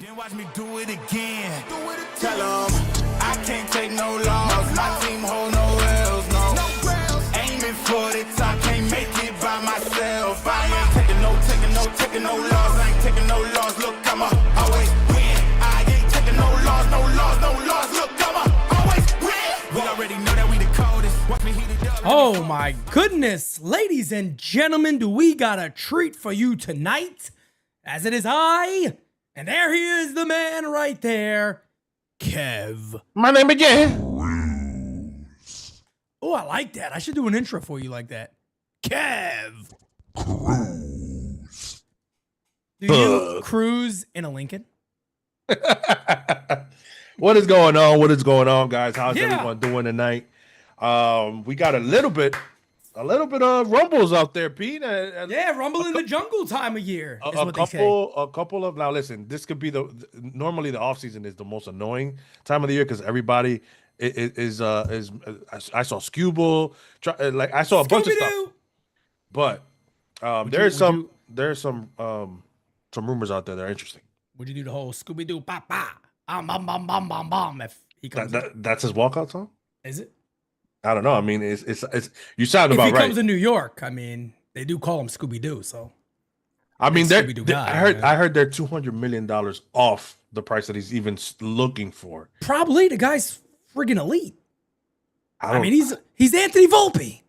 Then watch me do it again. Tell them I can't take no loss. My team hold no L's, no. Aiming for the top, can't make it by myself. I ain't taking no loss. I ain't taking no loss. Look, I'ma always win. I ain't taking no loss. Look, I'ma always win. We already know that we the coldest. Watch me heat it up. Oh my goodness, ladies and gentlemen, do we got a treat for you tonight? As it is I, and there he is, the man right there, Kev. My name is Jay. Oh, I like that. I should do an intro for you like that. Kev. Do you cruise in a Lincoln? What is going on? What is going on, guys? How's everyone doing tonight? We got a little bit of rumbles out there, Pete. Rumble in the jungle time of year. A couple of now. Listen, this could be normally the offseason is the most annoying time of the year because everybody is. I saw Skubal, I saw a bunch of stuff, but there's some rumors out there that are interesting. Would you do the whole Scooby Doo ba ba bam bam bam bam bam if he comes? That's his walkout song. Is it? I don't know. I mean, it's you sound about right. If he comes to New York, I mean, they do call him Scooby Doo. So, I mean, I heard they're $200 million off the price that he's even looking for. Probably the guy's friggin' elite. I mean, he's Anthony Volpe.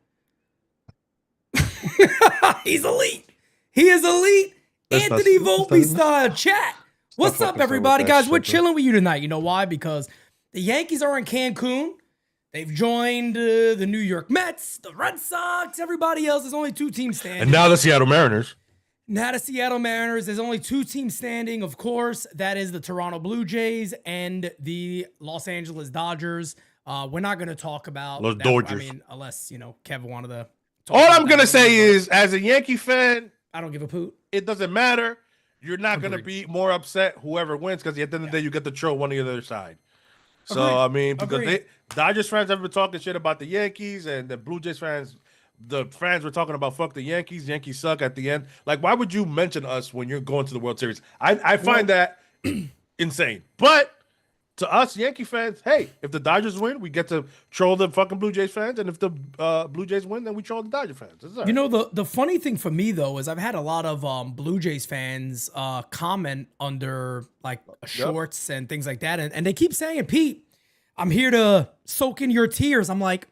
He's elite. He is elite. Anthony Volpe style chat. What's up, everybody, guys? We're chilling with you tonight. You know why? Because the Yankees are in Cancun. They've joined the New York Mets, the Red Sox, everybody else. There's only two teams standing. And now the Seattle Mariners. There's only two teams standing, of course. That is the Toronto Blue Jays and the Los Angeles Dodgers. We're not going to talk about those Dodgers. I mean, unless, Kev wanted to talk All about I'm going to say is, as a Yankee fan, I don't give a poop. It doesn't matter. You're not going to be more upset whoever wins because at the end of the day, you get to troll one of the other side. So, I mean, because Dodgers fans have been talking shit about the Yankees and the Blue Jays fans, the fans were talking about fuck the Yankees. Yankees suck at the end. Like, why would you mention us when you're going to the World Series? I find that insane. But to us Yankee fans, hey, if the Dodgers win, we get to troll the fucking Blue Jays fans. And if the Blue Jays win, then we troll the Dodger fans. Right. The funny thing for me, though, is I've had a lot of Blue Jays fans comment under, like, shorts and things like that. And they keep saying, Pete, I'm here to soak in your tears. I'm like,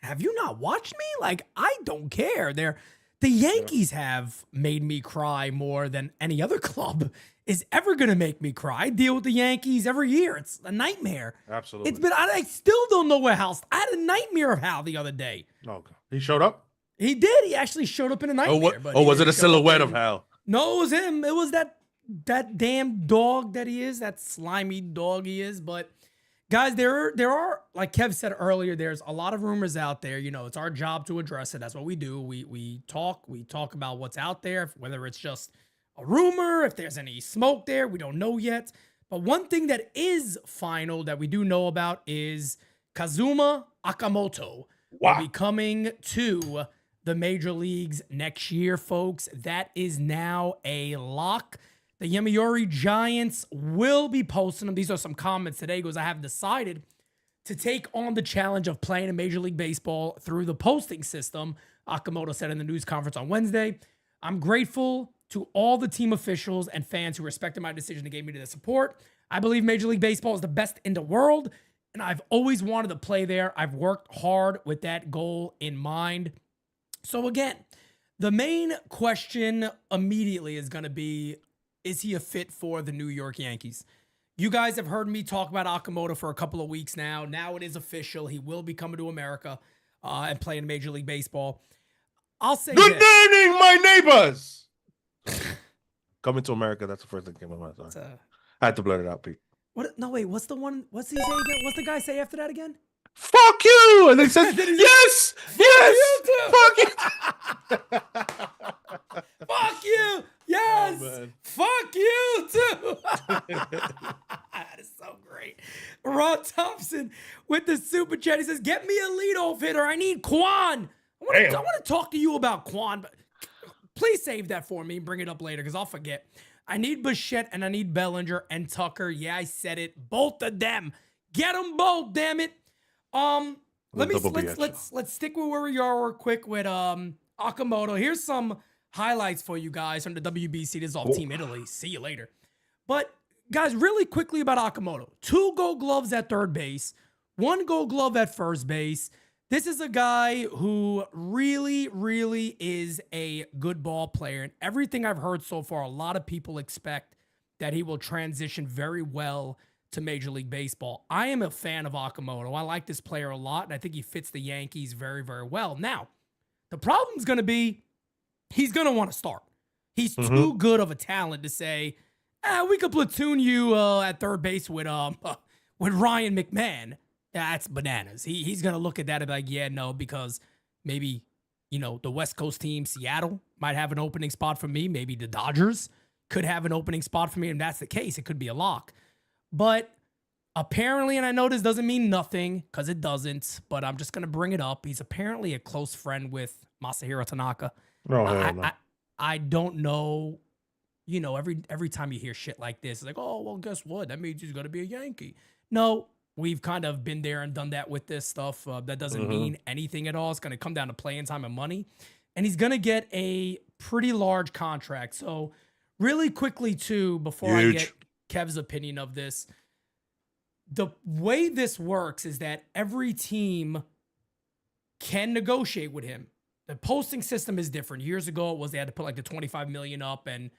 have you not watched me? Like, I don't care. The Yankees have made me cry more than any other club is ever going to make me cry. I deal with the Yankees every year. It's a nightmare. Absolutely. I still don't know where Hal. I had a nightmare of Hal the other day. Okay. He showed up? He did. He actually showed up in a nightmare. Was it a silhouette of Hal? No, it was him. It was that damn dog that he is, that slimy dog he is. But guys, there are, like Kev said earlier, there's a lot of rumors out there. It's our job to address it. That's what we do. We talk about what's out there, whether it's just a rumor, if there's any smoke there, we don't know yet. But one thing that is final that we do know about is Kazuma Okamoto will be coming to the major leagues next year, folks. That is now a lock. The Yomiuri Giants will be posting them. These are some comments today. He goes, I have decided to take on the challenge of playing in Major League Baseball through the posting system, Okamoto said in the news conference on Wednesday. I'm grateful to all the team officials and fans who respected my decision and gave me the support. I believe Major League Baseball is the best in the world, and I've always wanted to play there. I've worked hard with that goal in mind. So again, the main question immediately is going to be, is he a fit for the New York Yankees? You guys have heard me talk about Okamoto for a couple of weeks now. Now it is official. He will be coming to America and playing Major League Baseball. I'll say good morning, my neighbors. Coming to America. That's the first thing that came to my mind. Sorry. I had to blurt it out, Pete. What? No, wait. What's the one? What's he say again? What's the guy say after that again? Fuck you! And then he says, yes, fuck you. Fuck you. Yes. Oh, fuck you too. That is so great. Ron Thompson with the super chat. He says, get me a leadoff hitter. I need Kwan. I want to talk to you about Kwan, but please save that for me and bring it up later because I'll forget. I need Bichette and I need Bellinger and Tucker. Yeah, I said it. Both of them. Get them both, damn it. Let's stick with where we are real quick with Okamoto. Here's some highlights for you guys from the WBC. This is off Team Italy. See you later. But guys, really quickly about Okamoto. 2 Gold Gloves at third base, 1 Gold Glove at first base. This is a guy who really, really is a good ball player. And everything I've heard so far, a lot of people expect that he will transition very well to Major League Baseball. I am a fan of Okamoto. I like this player a lot, and I think he fits the Yankees very, very well. Now, the problem's going to be he's going to want to start. He's too good of a talent to say, we could platoon you at third base with Ryan McMahon. That's bananas. He's going to look at that and be like, yeah, no, because maybe, the West Coast team, Seattle, might have an opening spot for me. Maybe the Dodgers could have an opening spot for me. And that's the case. It could be a lock. But apparently, and I know this doesn't mean nothing because it doesn't, but I'm just going to bring it up. He's apparently a close friend with Masahiro Tanaka. No. I don't know. Every time you hear shit like this, it's like, oh, well, guess what? That means he's going to be a Yankee. No. We've kind of been there and done that with this stuff. That doesn't mean anything at all. It's going to come down to playing time and money. And he's going to get a pretty large contract. So really quickly, too, before I get Kev's opinion of this, the way this works is that every team can negotiate with him. The posting system is different. Years ago, it was they had to put like the $25 million up and,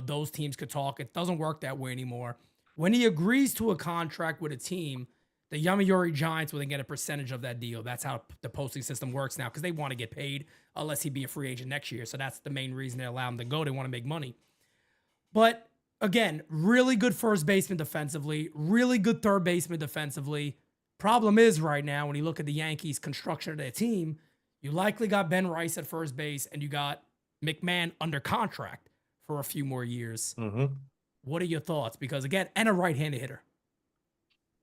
those teams could talk. It doesn't work that way anymore. When he agrees to a contract with a team, the Yomiuri Giants will then get a percentage of that deal. That's how the posting system works now because they want to get paid unless he be a free agent next year. So that's the main reason they allow him to go. They want to make money. But again, really good first baseman defensively, really good third baseman defensively. Problem is right now when you look at the Yankees' construction of their team, you likely got Ben Rice at first base and you got McMahon under contract for a few more years. What are your thoughts? Because again, and a right-handed hitter.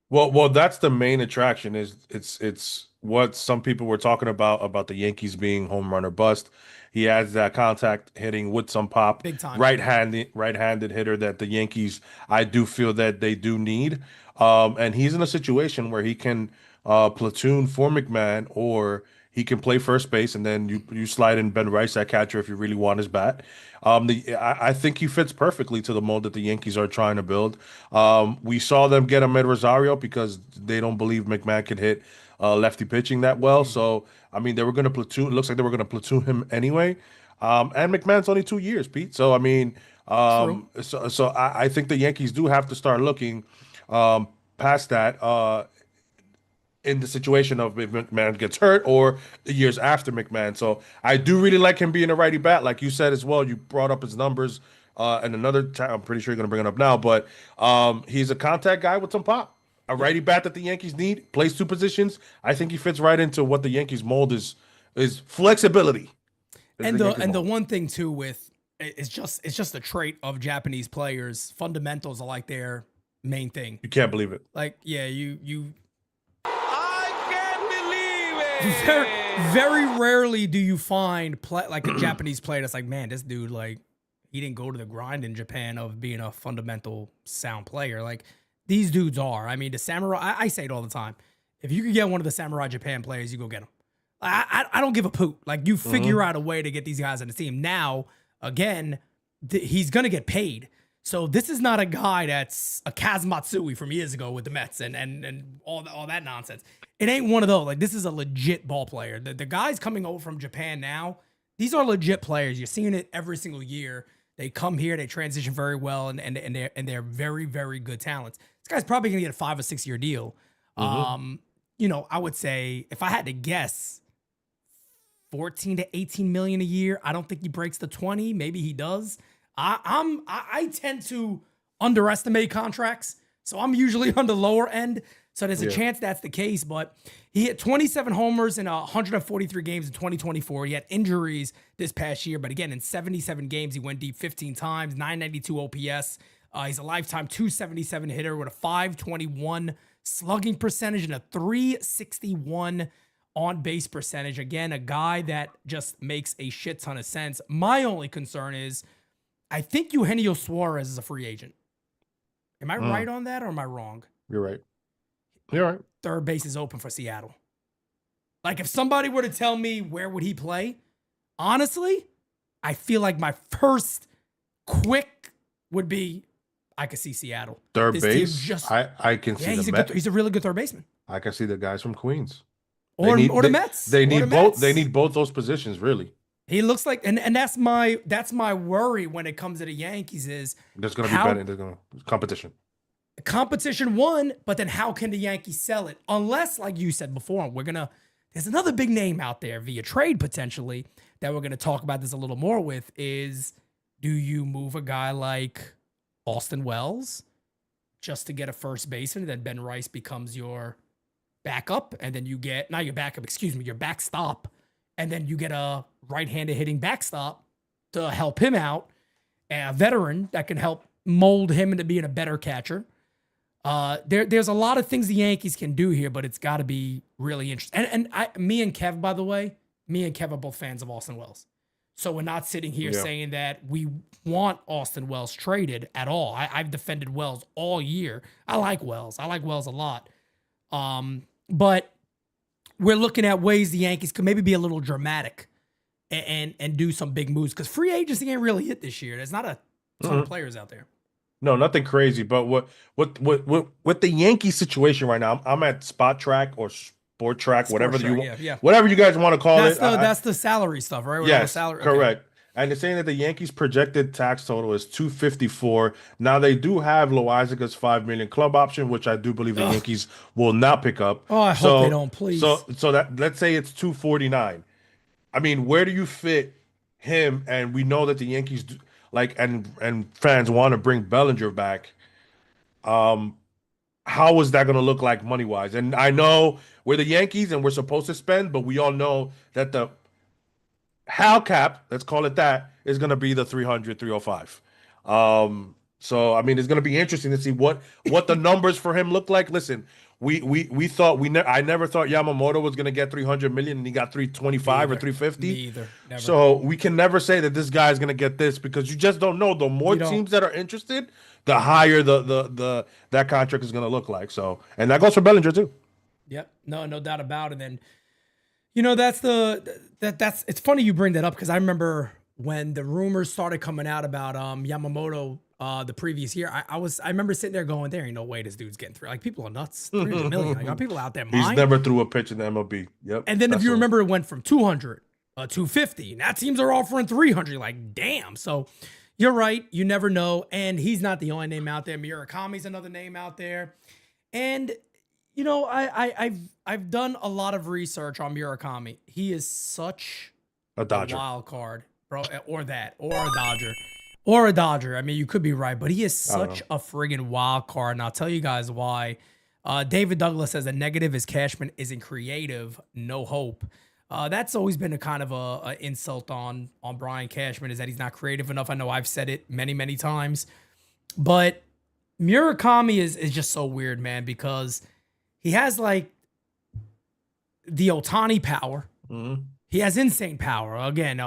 Well, that's the main attraction. Is it's what some people were talking about the Yankees being home run or bust. He has that contact hitting with some pop, big time, right-handed hitter that the Yankees, I do feel that they do need. And he's in a situation where he can platoon for McMahon, or he can play first base, and then you slide in Ben Rice at catcher if you really want his bat. I think he fits perfectly to the mold that the Yankees are trying to build. We saw them get Ahmed Rosario because they don't believe McMahon can hit lefty pitching that well. So, I mean, they were going to platoon. It looks like they were going to platoon him anyway. And McMahon's only 2 years, Pete. So, I mean, I think the Yankees do have to start looking past that in the situation of if McMahon gets hurt or the years after McMahon. So I do really like him being a righty bat. Like you said as well, you brought up his numbers and another time. I'm pretty sure you're going to bring it up now, but he's a contact guy with some pop. A righty bat that the Yankees need, plays 2 positions. I think he fits right into what the Yankees mold is flexibility. And the one thing too with it's just a trait of Japanese players. Fundamentals are like their main thing. You can't believe it. Like, yeah, you I can't believe it. very rarely do you find like a Japanese player that's like, man, this dude, like, he didn't go to the grind in Japan of being a fundamental sound player. Like, these dudes are. I mean, the Samurai, I say it all the time. If you could get one of the Samurai Japan players, you go get them. I don't give a poop. Like, you figure out a way to get these guys on the team. Now, again, he's going to get paid. So this is not a guy that's a Kaz Matsui from years ago with the Mets and all that nonsense. It ain't one of those. Like, this is a legit ball player. The guys coming over from Japan now, these are legit players. You're seeing it every single year. They come here, they transition very well, and they're very, very good talents. This guy's probably gonna get a 5 or 6 year deal. I would say if I had to guess, 14 to 18 million a year. I don't think he breaks the 20. Maybe he does. I tend to underestimate contracts, so I'm usually on the lower end. So there's a chance that's the case, but he hit 27 homers in 143 games in 2024. He had injuries this past year, but again, in 77 games, he went deep 15 times, 992 OPS. He's a lifetime 277 hitter with a 521 slugging percentage and a 361 on-base percentage. Again, a guy that just makes a shit ton of sense. My only concern is I think Eugenio Suarez is a free agent. Am I right on that or am I wrong? You're right. You're right. Third base is open for Seattle. Like, if somebody were to tell me where would he play, honestly, I feel like my first quick would be I could see Seattle. Third This base. team just- I can see the Mets. he's a really good third baseman. I can see the guys from Queens. Or the Mets. They Or need the both. Mets. They need both those positions, really. He looks like, and that's my worry when it comes to the Yankees is There's going to be better. There's going to competition. Competition one, but then how can the Yankees sell it? Unless, like you said before, there's another big name out there via trade potentially that we're gonna talk about this a little more with is, do you move a guy like Austin Wells just to get a first baseman, and then Ben Rice becomes your backup, and then you get, not your backup, excuse me, your backstop, and then you get a right-handed hitting backstop to help him out, a veteran that can help mold him into being a better catcher. There's a lot of things the Yankees can do here, but it's got to be really interesting. And me and Kev, by the way, are both fans of Austin Wells. So we're not sitting here saying that we want Austin Wells traded at all. I've defended Wells all year. I like Wells. I like Wells a lot. But we're looking at ways the Yankees could maybe be a little dramatic and do some big moves, because free agency ain't really hit this year. There's not a ton of players out there. No, nothing crazy. But what with the Yankee situation right now, I'm at Spot Track or Sport Track, whatever you guys want to call it. That's the salary stuff, right? Yes, salary, correct. Okay. And they're saying that the Yankees' projected tax total is $254. Now they do have Loizaga's $5 million club option, which I do believe the Yankees will not pick up. Oh, I hope they don't, please. So that, let's say it's $249. I mean, where do you fit him? And we know that the Yankees and fans want to bring Bellinger back. How is that going to look like money wise? And I know we're the Yankees and we're supposed to spend, but we all know that the Hal cap, let's call it that, is going to be the 300, 305. So I mean, it's going to be interesting to see what the numbers for him look like. Listen, we thought I never thought Yamamoto was going to get 300 million and he got 325 or 350. Neither. Never. So we can never say that this guy is going to get this, because you just don't know. The more teams that are interested, the higher the that contract is going to look like. So, and that goes for Bellinger too. Yep. No doubt about it. And that's it's funny you bring that up, because I remember when the rumors started coming out about Yamamoto the previous year, I remember sitting there going, there ain't no way this dude's getting through. Like, people are nuts. 300 million. Like, are people out there mind? He's never threw a pitch in the MLB. Yep. And then if you remember, it went from 200, 250. Now teams are offering 300. Like, damn. So you're right. You never know. And he's not the only name out there. Murakami's another name out there. And I've done a lot of research on Murakami. He is such a wild card, bro, or a Dodger. Or a Dodger. I mean, you could be right, but he is such a friggin' wild card. And I'll tell you guys why. David Douglas says the negative is Cashman isn't creative, no hope. That's always been a kind of a insult on Brian Cashman, is that he's not creative enough. I know I've said it many, many times. But Murakami is just so weird, man, because he has like the Ohtani power. Mm-hmm. He has insane power. Again,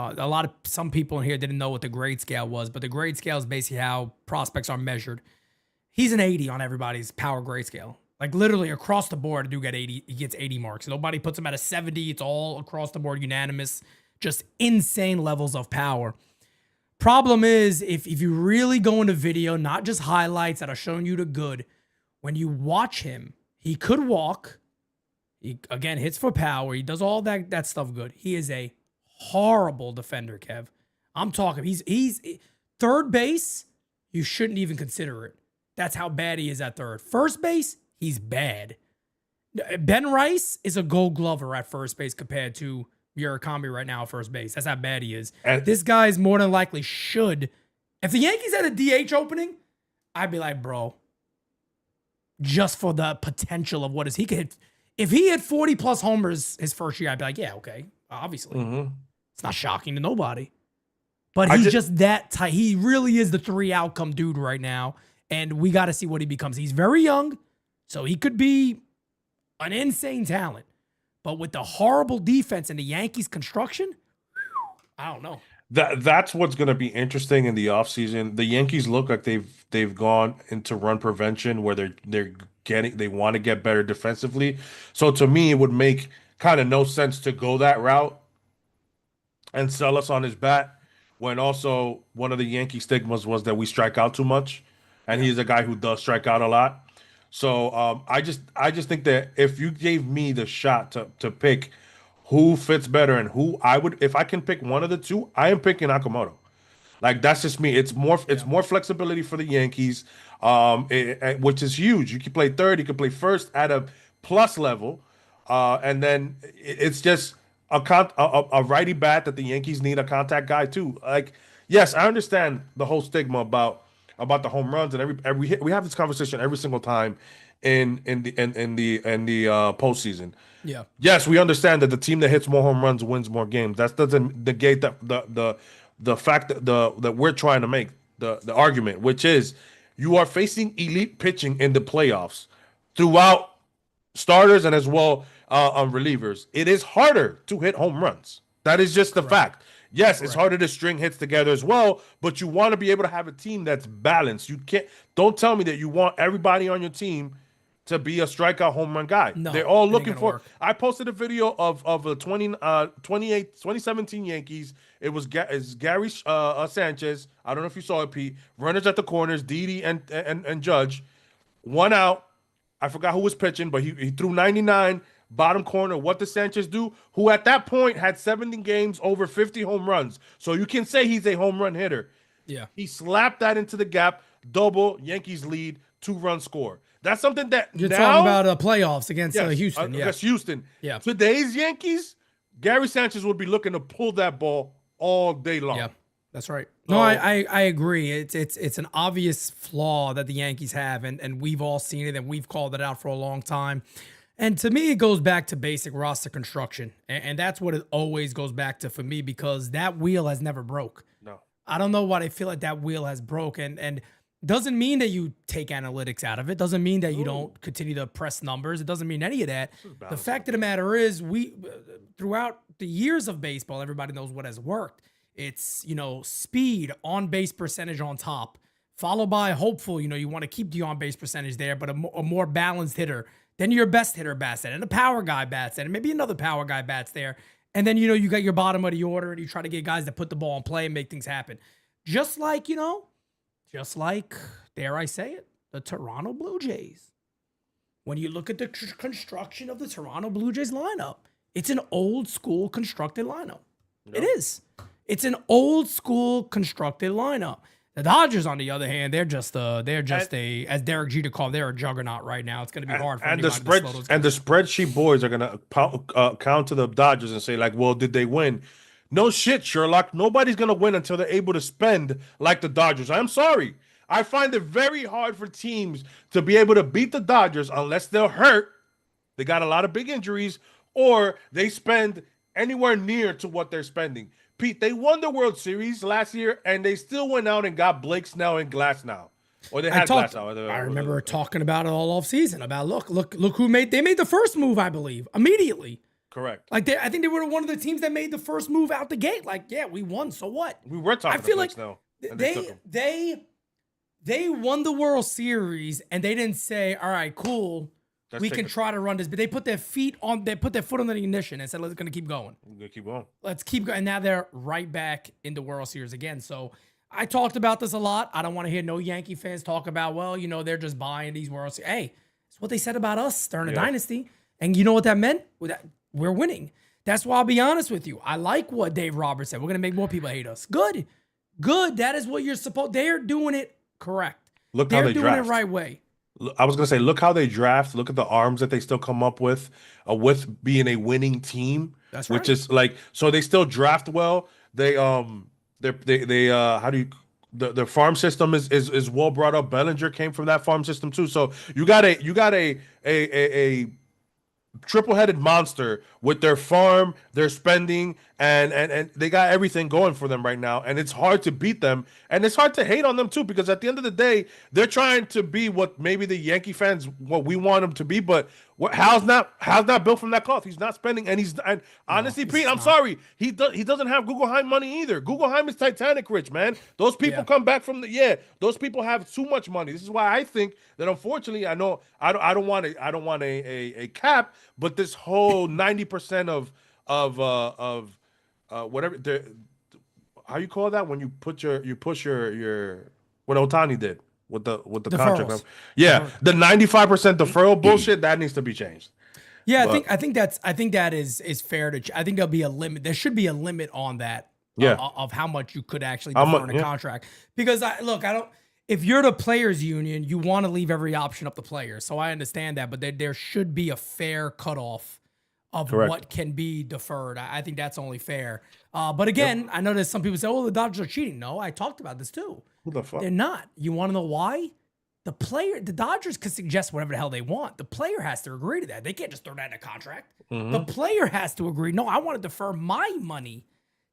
some people in here didn't know what the grade scale was, but the grade scale is basically how prospects are measured. He's an 80 on everybody's power grade scale. Like, literally across the board, he gets 80 marks. Nobody puts him at a 70. It's all across the board, unanimous. Just insane levels of power. Problem is, if you really go into video, not just highlights that are showing you the good, when you watch him, he could walk. He, again, hits for power. He does all that stuff good. He is a horrible defender, Kev. I'm talking. He's third base. You shouldn't even consider it. That's how bad he is at third. First base, he's bad. Ben Rice is a Gold Glover at first base compared to Murakami right now at first base. That's how bad he is. And this guy is more than likely should. If the Yankees had a DH opening, I'd be like, bro, just for the potential of what is he could hit. If he hit 40 plus homers his first year, I'd be like, yeah, okay, obviously. Mm-hmm. It's not shocking to nobody. But he's just that tight. He really is the 3 outcome dude right now. And we got to see what he becomes. He's very young, so he could be an insane talent. But with the horrible defense and the Yankees construction, I don't know. That's what's going to be interesting in the offseason. The Yankees look like they've gone into run prevention where they want to get better defensively. So to me, it would make kind of no sense to go that route and sell us on his bat when also one of the Yankee stigmas was that we strike out too much, and he's a guy who does strike out a lot. So I just think that if you gave me the shot to pick who fits better and who I would, if I can pick one of the two, I am picking Okamoto. Like that's just me. It's more flexibility for the Yankees, which is huge. You can play third, you can play first at a plus level, and then it's just a righty bat that the Yankees need a contact guy too. Like yes, I understand the whole stigma about the home runs and every we have this conversation every single time in the postseason. Yeah. Yes, we understand that the team that hits more home runs wins more games. That doesn't negate the fact that we're trying to make the argument, which is you are facing elite pitching in the playoffs throughout starters and as well on relievers. It is harder to hit home runs. That is just the fact. Yes, it's harder to string hits together as well, but you want to be able to have a team that's balanced. You can't. Don't tell me that you want everybody on your team to be a strikeout home run guy. No, they're all it ain't looking gonna for. work. I posted a video of the 2017 Yankees. It was it's Gary Sanchez. I don't know if you saw it, Pete. Runners at the corners, Didi and Judge. One out. I forgot who was pitching, but he threw 99 bottom corner. What did Sanchez do? Who at that point had 70 games, over 50 home runs. So you can say he's a home run hitter. Yeah. He slapped that into the gap. Double. Yankees lead. 2-run score. That's something that You're now, talking about playoffs against yes, Houston. Yeah. against Houston. Yeah. Today's Yankees, Gary Sanchez would be looking to pull that ball all day long. Yeah. That's right. No, I agree. It's an obvious flaw that the Yankees have, and we've all seen it, and we've called it out for a long time. And to me, it goes back to basic roster construction, and that's what it always goes back to for me, because that wheel has never broke. No. I don't know why I feel like that wheel has broke, and doesn't mean that you take analytics out of it. Doesn't mean that you don't continue to press numbers. It doesn't mean any of that. The fact of the matter is, we throughout the years of baseball, everybody knows what has worked. It's, speed, on base percentage on top, followed by hopeful, you want to keep the on base percentage there, but a more balanced hitter. Then your best hitter bats that, and a power guy bats that, and maybe another power guy bats there. And then, you got your bottom of the order, and you try to get guys that put the ball in play and make things happen. Just like, dare I say it, the Toronto Blue Jays. When you look at the construction of the Toronto Blue Jays lineup, it's an old school constructed lineup. Yep. It is. It's an old school constructed lineup. The Dodgers, on the other hand, they're just as Derek Jeter called, they're a juggernaut right now. It's going to be hard for anybody to slow those guys. And the spreadsheet boys are going to count to the Dodgers and say, like, well, did they win? No shit, Sherlock. Nobody's going to win until they're able to spend like the Dodgers. I'm sorry. I find it very hard for teams to be able to beat the Dodgers unless they're hurt. They got a lot of big injuries, or they spend anywhere near to what they're spending. Pete, they won the World Series last year, and they still went out and got Blake Snell and Glasnow. Or they had Glasnow. I remember talking about it all offseason, about look who made the first move, I believe, immediately. Correct. I think they were one of the teams that made the first move out the gate. Like, yeah, we won, so what? We were talking about Blake Snell. They won the World Series, and they didn't say, all right, cool, we can try to run this. But they put their foot on the ignition and said, let's keep going. We're going to keep going. Let's keep going. And now they're right back in the World Series again. So I talked about this a lot. I don't want to hear no Yankee fans talk about, well, they're just buying these World Series. Hey, it's what they said about us during the dynasty. And you know what that meant? We're winning. That's why I'll be honest with you. I like what Dave Roberts said. We're going to make more people hate us. Good. That is what you're supposed. They're doing it correct. Look how they doing draft. it right way. I was going to say, look how they draft. Look at the arms that they still come up with being a winning team. That's right. Which is like, so they still draft well. Their farm system is well brought up. Bellinger came from that farm system too. So you got a triple-headed monster with their farm, their spending, and they got everything going for them right now, and it's hard to beat them, and it's hard to hate on them too, because at the end of the day, they're trying to be what maybe the Yankee fans what we want them to be, but Hal's not built from that cloth. He's not spending, and honestly, Pete, I'm sorry, he doesn't have Guggenheim money either. Guggenheim is Titanic rich, man. Those people come back from those people have too much money. This is why I think that, unfortunately, I know I don't want a cap, but this whole 90% of whatever how you call that when you push your what Otani did with the contract. Yeah, the 95% deferral bullshit that needs to be changed. Yeah, I think that is fair to. I think there'll be a limit. There should be a limit on that. Of how much you could actually defer in a contract. Because I don't. If you're the players union, you want to leave every option up to players. So I understand that, but there should be a fair cutoff of what can be deferred. I think that's only fair. But again, I know there's some people say, "Oh, the Dodgers are cheating." No, I talked about this too. Who the fuck? They're not. You want to know why? The Dodgers could suggest whatever the hell they want. The player has to agree to that. They can't just throw that in a contract. The player has to agree. No, I want to defer my money.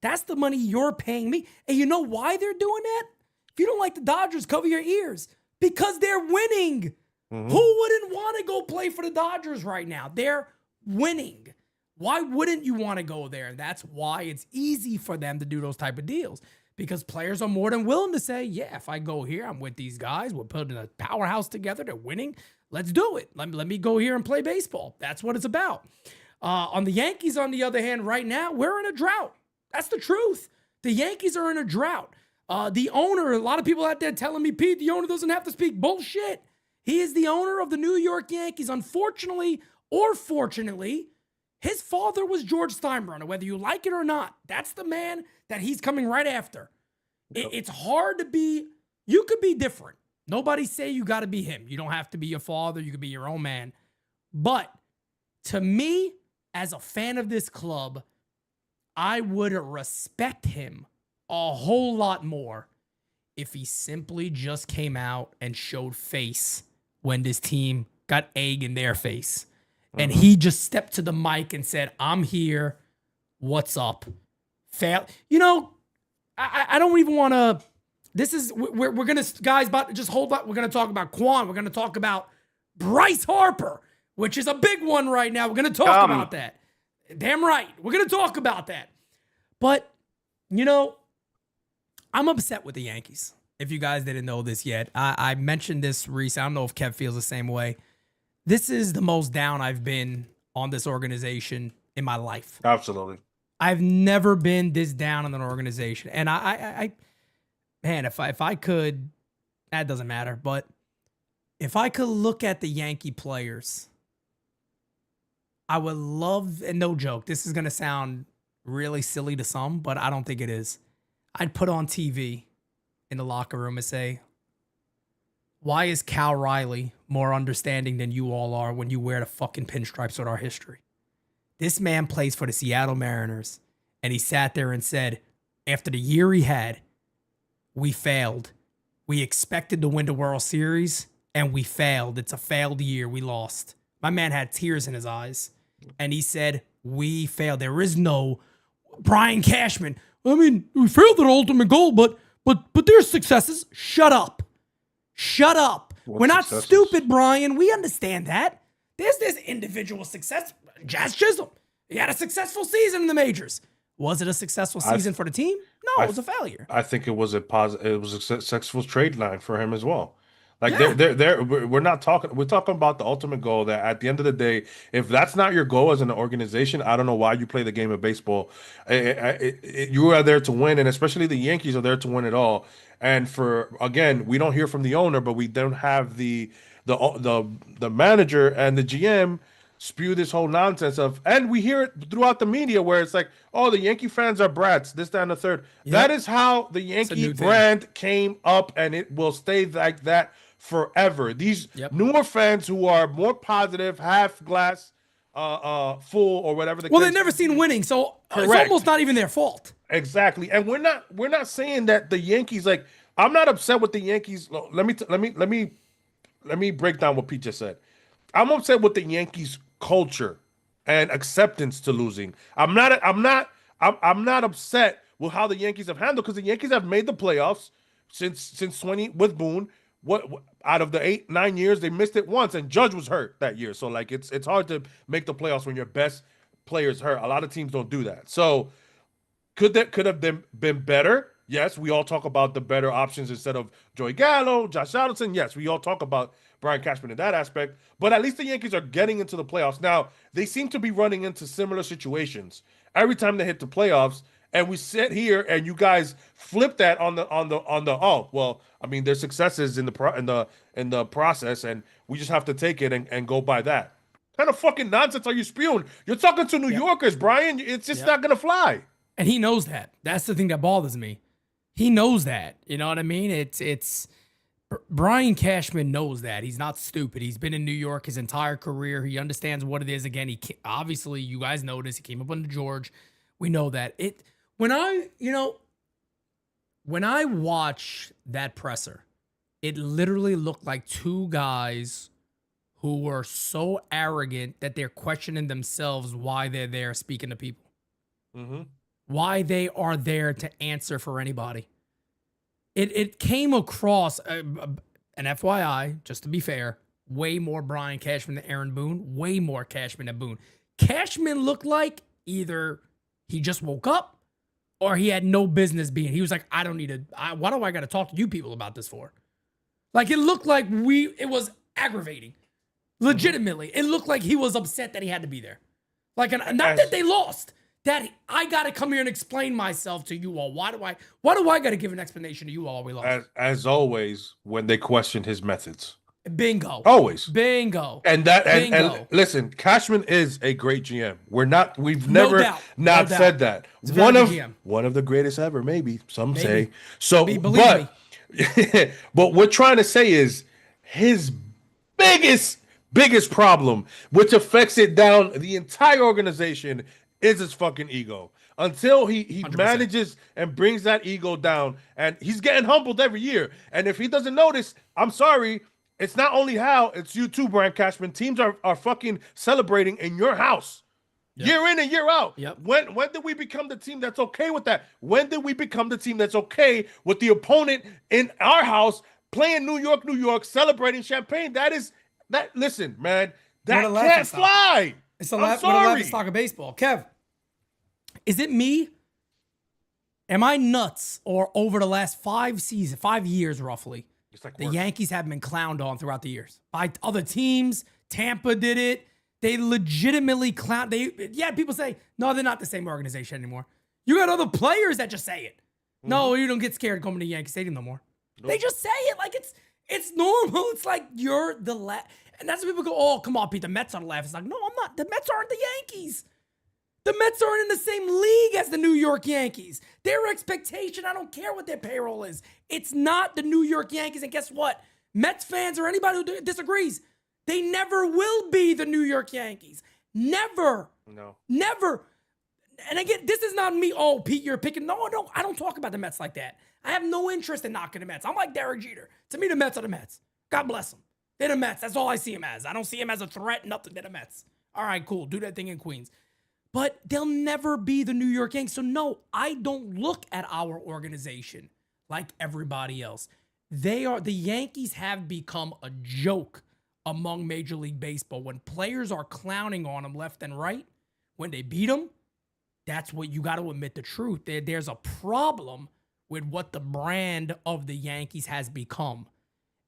That's the money you're paying me. And you know why they're doing that? If you don't like the Dodgers, cover your ears. Because they're winning. Who wouldn't want to go play for the Dodgers right now? They're winning. Why wouldn't you want to go there? And that's why it's easy for them to do those type of deals. Because players are more than willing to say, yeah, if I go here, I'm with these guys. We're putting a powerhouse together. They're winning. Let's do it. Let me go here and play baseball. That's what it's about. On the Yankees, on the other hand, right now, we're in a drought. That's the truth. The Yankees are in a drought. The owner, a lot of people out there telling me, Pete, the owner doesn't have to speak. Bullshit. He is the owner of the New York Yankees. Unfortunately or fortunately, his father was George Steinbrenner, whether you like it or not. That's the man that he's coming right after. It's hard to be, you could be different. Nobody say you got to be him. You don't have to be your father. You could be your own man. But to me, as a fan of this club, I would respect him a whole lot more if he simply just came out and showed face when this team got egg in their face. And he just stepped to the mic and said, I'm here. What's up? You know, I don't even want to. This is, we're going to, guys, but just hold up. We're going to talk about Kwan. We're going to talk about Bryce Harper, which is a big one right now. We're going to talk about that. Damn right. We're going to talk about that. But, you know, I'm upset with the Yankees. If you guys didn't know this yet, I mentioned this recently. I don't know if Kev feels the same way. This is the most down I've been on this organization in my life. Absolutely. I've never been this down on an organization. And man, if I could, that doesn't matter. But if I could look at the Yankee players, I would love, and no joke, this is going to sound really silly to some, but I don't think it is. I'd put on TV in the locker room and say, why is Cal Riley more understanding than you all are when you wear the fucking pinstripes with our history? This man plays for the Seattle Mariners, and he sat there and said, after the year he had, we failed. We expected to win the World Series, and we failed. It's a failed year. We lost. My man had tears in his eyes, and he said, we failed. There is no Brian Cashman. I mean, we failed at ultimate goal, but there's successes. Shut up. Shut up. We're not stupid, Brian. We understand that. There's this individual success. Jazz Chisholm, he had a successful season in the majors. Was it a successful season for the team? No, it was a failure. I think it was a positive. It was a successful trade line for him as well. Like we're not talking. We're talking about the ultimate goal. That at the end of the day, if that's not your goal as an organization, I don't know why you play the game of baseball. You are there to win, and especially the Yankees are there to win it all. And again, we don't hear from the owner, but we don't have the manager and the GM spew this whole nonsense of, and we hear it throughout the media where it's like, oh, the Yankee fans are brats, this, that, and the third. Yep. That is how the Yankee brand came up, and it will stay like that forever. These newer fans who are more positive, half glass full, or whatever the case. They've never seen winning, so it's almost not even their fault. Exactly. And we're not saying that the Yankees, like, I'm not upset with the Yankees. Let me break down what Pete just said. I'm upset with the Yankees culture and acceptance to losing. I'm not I'm not upset with how the Yankees have handled, because the Yankees have made the playoffs since 20 with Boone. What out of the 8-9 years they missed it once, and Judge was hurt that year. So like it's hard to make the playoffs when your best player's hurt. A lot of teams don't do that. So could have been better? Yes, we all talk about the better options instead of Joey Gallo, Josh Donaldson. Yes, we all talk about Brian Cashman in that aspect. But at least the Yankees are getting into the playoffs. Now, they seem to be running into similar situations every time they hit the playoffs. And we sit here and you guys flip that on the oh, well, I mean, there's successes in the process, and we just have to take it and go by that. What kind of fucking nonsense are you spewing? You're talking to New Yorkers, Brian. It's just not gonna fly. And he knows that. That's the thing that bothers me. He knows that. You know what I mean? It's Brian Cashman knows that. He's not stupid. He's been in New York his entire career. He understands what it is. Again, obviously, you guys know this. He came up under George. We know that. When I watch that presser, it literally looked like two guys who were so arrogant that they're questioning themselves why they're there speaking to people. Mm-hmm. Why they are there to answer for anybody. It came across, an FYI, just to be fair, way more Brian Cashman than Aaron Boone, way more Cashman than Boone. Cashman looked like either he just woke up or he had no business being. He was like, I don't need to, why do I got to talk to you people about this for? Like, it looked like it was aggravating. Legitimately. It looked like he was upset that he had to be there. Like, not that they lost. That I got to come here and explain myself to you all. Why do I got to give an explanation to you all? We lost. As always, when they questioned his methods. Bingo. Always. Bingo. And listen, Cashman is a great GM. We've never not said that. One of the greatest ever, maybe some say. So, but what we're trying to say is his biggest problem, which affects it down the entire organization, is his fucking ego. Until he manages and brings that ego down, and he's getting humbled every year. And if he doesn't notice, I'm sorry, it's not only Hal, it's you too, Brian Cashman. Teams are fucking celebrating in your house. Yep. Year in and year out. Yep. When did we become the team that's okay with that? When did we become the team that's okay with the opponent in our house playing New York, celebrating champagne? Listen, man, that can't fly. It's the laughing stock of baseball. Kev, is it me? Am I nuts? Or over the last 5 years roughly, the Yankees have been clowned on throughout the years by other teams. Tampa did it. They legitimately clown. People say, no, they're not the same organization anymore. You got other players that just say it. Mm-hmm. No, you don't get scared coming to Yankee Stadium no more. Nope. They just say it like it's normal. It's like you're the and that's when people go, oh, come on, Pete, the Mets are the laugh. It's like, no, I'm not. The Mets aren't the Yankees. The Mets aren't in the same league as the New York Yankees. Their expectation, I don't care what their payroll is. It's not the New York Yankees. And guess what? Mets fans or anybody who disagrees, they never will be the New York Yankees. Never. No. Never. And again, this is not me, oh, Pete, you're picking. No, I don't talk about the Mets like that. I have no interest in knocking the Mets. I'm like Derek Jeter. To me, the Mets are the Mets. God bless them. They're the Mets. That's all I see them as. I don't see them as a threat, nothing. They're the Mets. All right, cool. Do that thing in Queens. But they'll never be the New York Yankees. So no, I don't look at our organization like everybody else. The Yankees have become a joke among Major League Baseball. When players are clowning on them left and right, when they beat them, that's what you got to admit the truth. There's a problem with what the brand of the Yankees has become.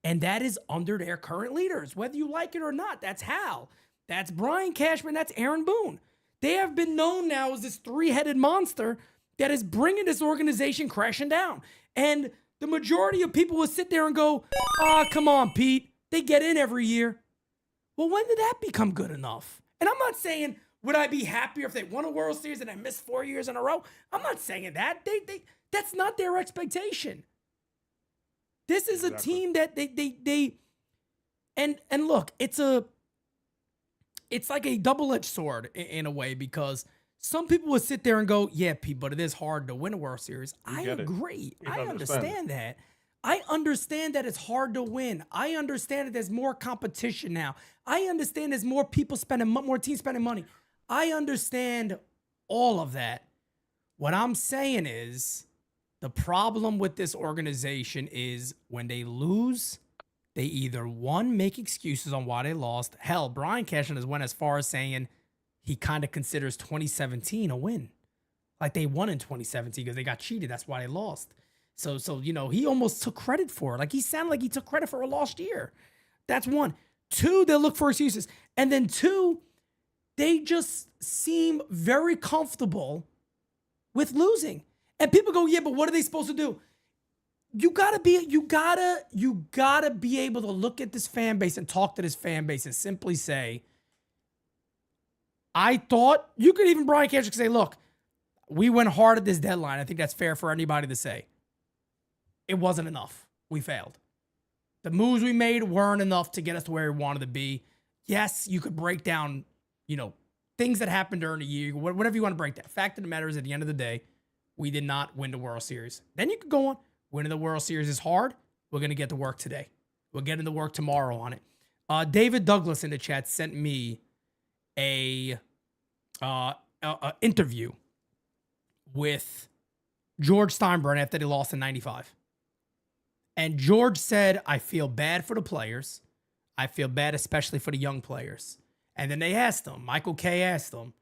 And that is under their current leaders, whether you like it or not. That's Hal. That's Brian Cashman. That's Aaron Boone. They have been known now as this three-headed monster that is bringing this organization crashing down. And the majority of people will sit there and go, oh, come on, Pete. They get in every year. Well, when did that become good enough? And I'm not saying, would I be happier if they won a World Series and I missed 4 years in a row? I'm not saying that. That's not their expectation. This is a team that and look, it's like a double-edged sword in a way, because some people would sit there and go, yeah, Pete, but it is hard to win a World Series. I agree. I understand that. I understand that it's hard to win. I understand that there's more competition now. I understand there's more people more teams spending money. I understand all of that. What I'm saying is the problem with this organization is when they lose, they either one, make excuses on why they lost. Hell, Brian Cashman has went as far as saying he kind of considers 2017 a win. Like they won in 2017 because they got cheated. That's why they lost. So he almost took credit for it. Like he sounded like he took credit for a lost year. That's one. Two, they look for excuses. And then two, they just seem very comfortable with losing. And people go, yeah, but what are they supposed to do? You gotta be able to look at this fan base and talk to this fan base and simply say, I thought you could even Brian Cashman say, look, we went hard at this deadline. I think that's fair for anybody to say. It wasn't enough. We failed. The moves we made weren't enough to get us to where we wanted to be. Yes, you could break down, things that happened during the year, whatever you want to break down. Fact of the matter is, at the end of the day, we did not win the World Series. Then you could go on. Winning the World Series is hard. We're going to get to work today. We're getting to work tomorrow on it. David Douglas in the chat sent me a interview with George Steinbrenner after they lost in 95. And George said, I feel bad for the players. I feel bad especially for the young players. And then they asked him, Michael Kay asked him,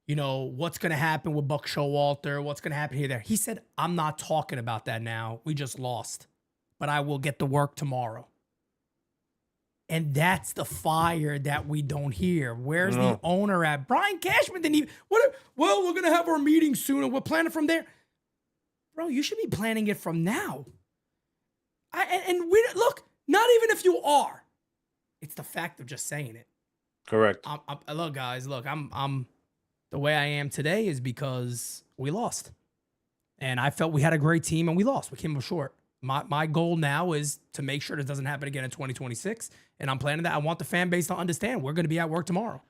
what's going to happen with Buck Showalter? What's going to happen here, there? He said, I'm not talking about that now. We just lost. But I will get to work tomorrow. And that's the fire that we don't hear. Where's the owner at? Brian Cashman didn't even, well, we're going to have our meeting soon and we're planning from there. Bro, you should be planning it from now. Look, not even if you are. It's the fact of just saying it. Correct. Look, guys, I'm the way I am today is because we lost. And I felt we had a great team and we lost. We came up short. My goal now is to make sure this doesn't happen again in 2026. And I'm planning that. I want the fan base to understand we're going to be at work tomorrow.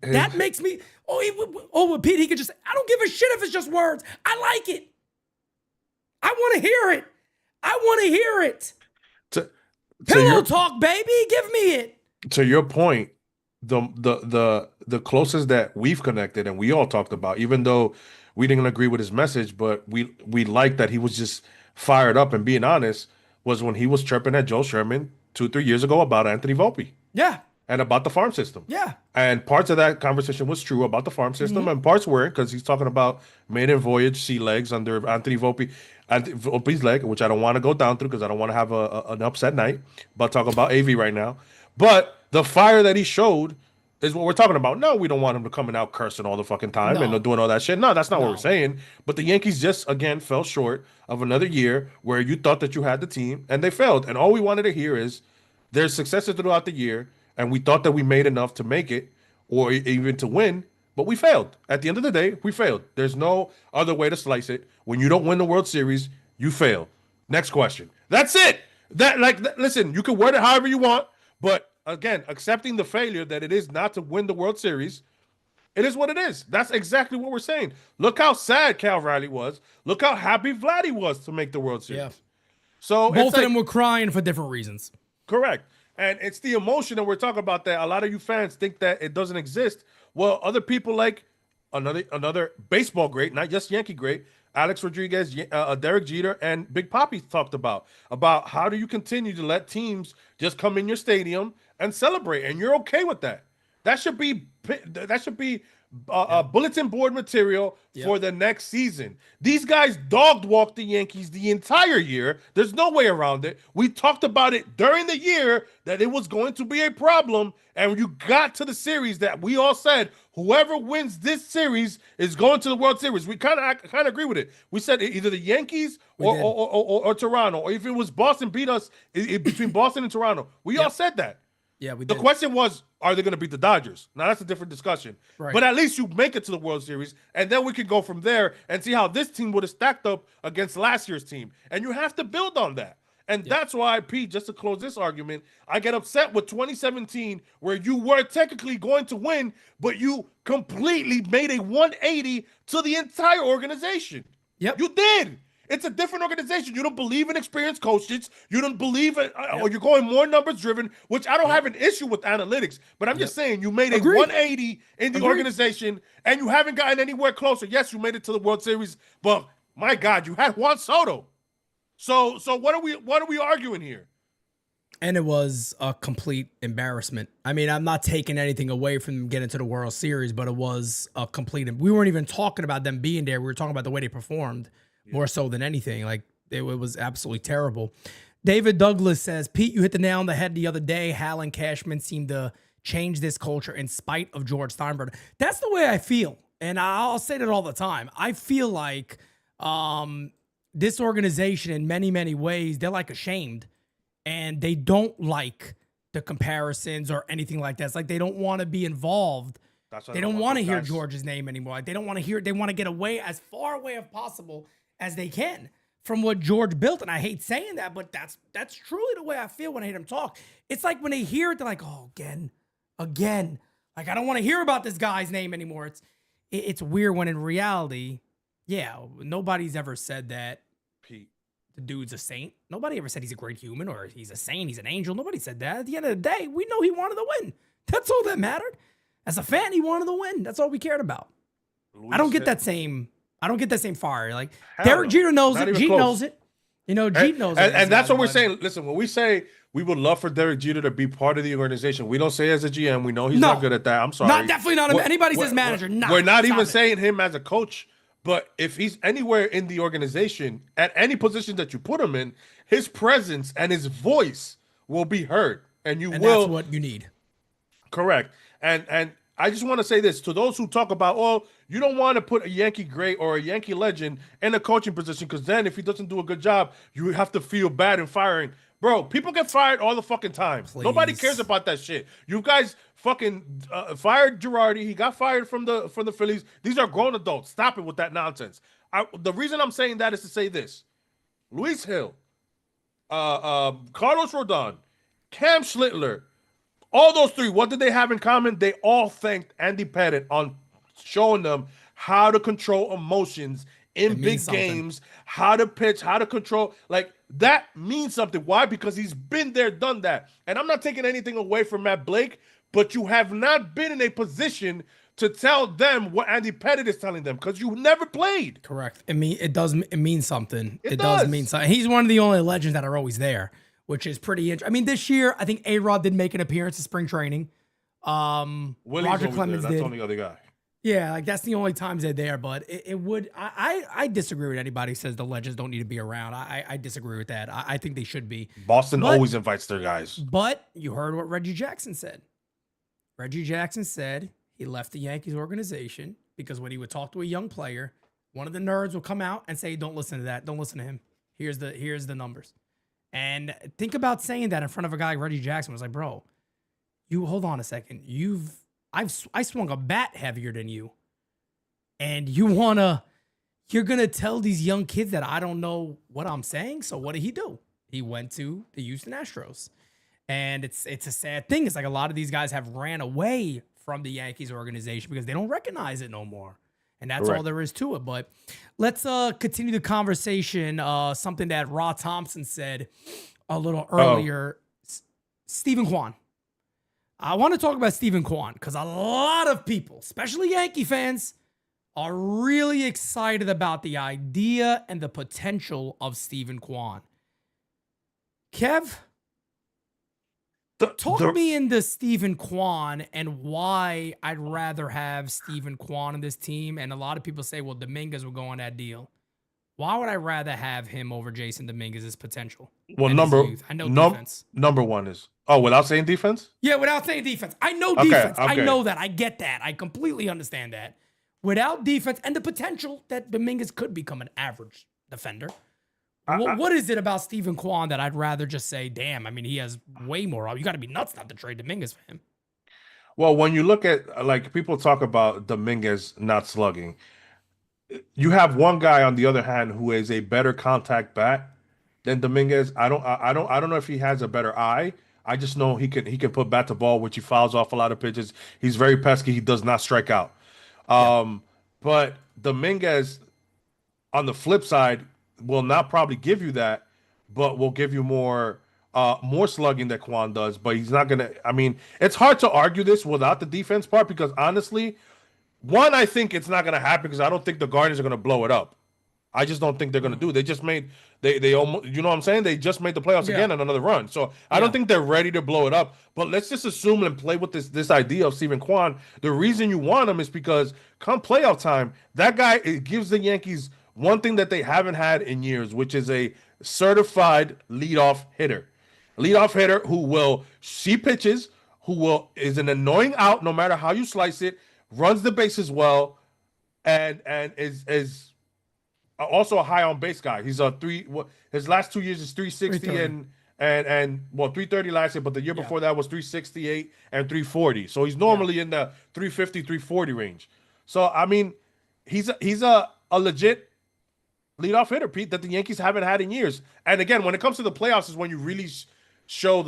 That makes me, with Pete, he could just, I don't give a shit if it's just words. I like it. I want to hear it. Pillow talk, baby. Give me it. To your point, the closest that we've connected and we all talked about, even though we didn't agree with his message, but we liked that he was just fired up and being honest, was when he was chirping at Joe Sherman 2-3 years ago about Anthony Volpe. Yeah. And about the farm system. Yeah. And parts of that conversation was true about the farm system, and parts weren't, because he's talking about maiden voyage sea legs under Anthony Volpe. Volpe's leg, which I don't want to go down through because I don't want to have an upset night, but talk about AV right now. But the fire that he showed is what we're talking about. No, we don't want him to coming out cursing all the fucking time and doing all that shit. No, that's not what we're saying. But the Yankees just, again, fell short of another year where you thought that you had the team, and they failed. And all we wanted to hear is there's successes throughout the year, and we thought that we made enough to make it or even to win, but we failed. At the end of the day, we failed. There's no other way to slice it. When you don't win the World Series, you fail. Next question. That's it. Listen, you can word it however you want, but again, accepting the failure that it is not to win the World Series, it is what it is. That's exactly what we're saying. Look how sad Cal Riley was. Look how happy Vladdy was to make the World Series. Yeah. So both of them were crying for different reasons. Correct. And it's the emotion that we're talking about that a lot of you fans think that it doesn't exist. Well, other people like another baseball great, not just Yankee great, Alex Rodriguez, Derek Jeter, and Big Papi talked about how do you continue to let teams just come in your stadium and celebrate, and you're okay with that. That should be bulletin board material for the next season. These guys dog walked the Yankees the entire year. There's no way around it. We talked about it during the year that it was going to be a problem, and you got to the series that we all said whoever wins this series is going to the World Series. We kind of agree with it. We said either the Yankees or Toronto, or if it was Boston beat us between Boston and Toronto. We all said that. Yeah, we did. The question was, are they going to beat the Dodgers? Now, that's a different discussion. Right. But at least you make it to the World Series, and then we can go from there and see how this team would have stacked up against last year's team. And you have to build on that. And that's why, Pete, just to close this argument, I get upset with 2017, where you were technically going to win, but you completely made a 180 to the entire organization. Yep. You did. It's a different organization. You don't believe in experienced coaches. You don't believe it, or you're going more numbers driven, which I don't have an issue with analytics. But I'm just saying, you made a 180 in the organization, and you haven't gotten anywhere closer. Yes, you made it to the World Series, but my God, you had Juan Soto. So what are we arguing here? And it was a complete embarrassment. I mean, I'm not taking anything away from them getting to the World Series, but it was a complete. We weren't even talking about them being there. We were talking about the way they performed more so than anything. Like, it was absolutely terrible. David Douglas says, Pete, you hit the nail on the head the other day. Hal and Cashman seem to change this culture in spite of George Steinbrenner. That's the way I feel. And I'll say that all the time. I feel like this organization, in many, many ways, they're like ashamed. And they don't like the comparisons or anything like that. It's like they don't want to be involved. They don't want to hear George's name anymore. They don't want to hear. They want to get away as far away as possible as they can from what George built. And I hate saying that, but that's truly the way I feel when I hear them talk. It's like when they hear it, they're like, oh, again. Like, I don't want to hear about this guy's name anymore. It's weird when in reality, yeah, nobody's ever said that. Pete. The dude's a saint. Nobody ever said he's a great human or he's a saint, he's an angel. Nobody said that. At the end of the day, we know he wanted to win. That's all that mattered. As a fan, he wanted to win. That's all we cared about. I don't get that same fire. Like, Derek Jeter knows it. Jeter knows it. You know, Jeter knows it. And that's what we're saying. Listen, when we say we would love for Derek Jeter to be part of the organization, we don't say as a GM. We know he's not good at that. I'm sorry. Definitely not. Anybody says manager. We're not even saying him as a coach. But if he's anywhere in the organization, at any position that you put him in, his presence and his voice will be heard. And that's what you need. Correct. And I just want to say this to those who talk about, oh, you don't want to put a Yankee great or a Yankee legend in a coaching position because then if he doesn't do a good job, you have to feel bad in firing. Bro, people get fired all the fucking time. Please. Nobody cares about that shit. You guys fucking fired Girardi. He got fired from the Phillies. These are grown adults. Stop it with that nonsense. The reason I'm saying that is to say this. Luis Hill, Carlos Rodon, Cam Schlittler, all those three, what did they have in common? They all thanked Andy Pettitte on showing them how to control emotions in big games, how to pitch, how to control. Like, that means something. Why? Because he's been there, done that. And I'm not taking anything away from Matt Blake, but you have not been in a position to tell them what Andy Pettitte is telling them because you never played. Correct. It means something. It does mean something. He's one of the only legends that are always there, which is pretty interesting. I mean, this year, I think A-Rod did make an appearance at spring training. Roger Clemens did. That's the only other guy. Yeah, like that's the only times they're there, but it would. I disagree with anybody who says the legends don't need to be around. I disagree with that. I think they should be. Boston always invites their guys. But you heard what Reggie Jackson said. Reggie Jackson said he left the Yankees organization because when he would talk to a young player, one of the nerds would come out and say, "Don't listen to that. Don't listen to him. Here's the numbers." And think about saying that in front of a guy like Reggie Jackson. Was like, bro, you hold on a second. I swung a bat heavier than you. And you're gonna tell these young kids that I don't know what I'm saying. So what did he do? He went to the Houston Astros. And it's a sad thing. It's like a lot of these guys have ran away from the Yankees organization because they don't recognize it no more. And that's all there is to it. But let's continue the conversation. Something that Rod Thompson said a little earlier. Stephen Kwan. I want to talk about Stephen Kwan because a lot of people, especially Yankee fans, are really excited about the idea and the potential of Stephen Kwan. Kev, talk me into Stephen Kwan and why I'd rather have Stephen Kwan in this team. And a lot of people say, well, Dominguez will go on that deal. Why would I rather have him over Jason Dominguez's potential? Well, defense. Number one is without saying defense? Yeah, without saying defense. I know defense. Okay. I know that. I get that. I completely understand that. Without defense and the potential that Dominguez could become an average defender. What is it about Stephen Kwan that I'd rather just say, damn, I mean, he has way more. You got to be nuts not to trade Dominguez for him. Well, when you look at, like, people talk about Dominguez not slugging, you have one guy on the other hand who is a better contact bat than Dominguez. I don't know if he has a better eye. I just know he can put bat to ball, which he fouls off a lot of pitches. He's very pesky. He does not strike out. But Dominguez, on the flip side, will not probably give you that, but will give you more slugging that Kwan does. But he's not gonna. I mean, it's hard to argue this without the defense part because honestly, one, I think it's not gonna happen because I don't think the Guardians are gonna blow it up. I just don't think they're gonna do. They just made they almost, you know what I'm saying? They just made the playoffs again on another run. So I don't think they're ready to blow it up. But let's just assume and play with this idea of Steven Kwan. The reason you want him is because come playoff time, that guy, it gives the Yankees one thing that they haven't had in years, which is a certified leadoff hitter. Leadoff hitter who will see pitches, is an annoying out no matter how you slice it, runs the bases well, and is also a high on base guy. He's his last 2 years is 360 and 330 last year, but the year before that was 368 and 340. So he's normally in the 350, 340 range. So I mean, he's a legit leadoff hitter, Pete, that the Yankees haven't had in years. And again, when it comes to the playoffs is when you really show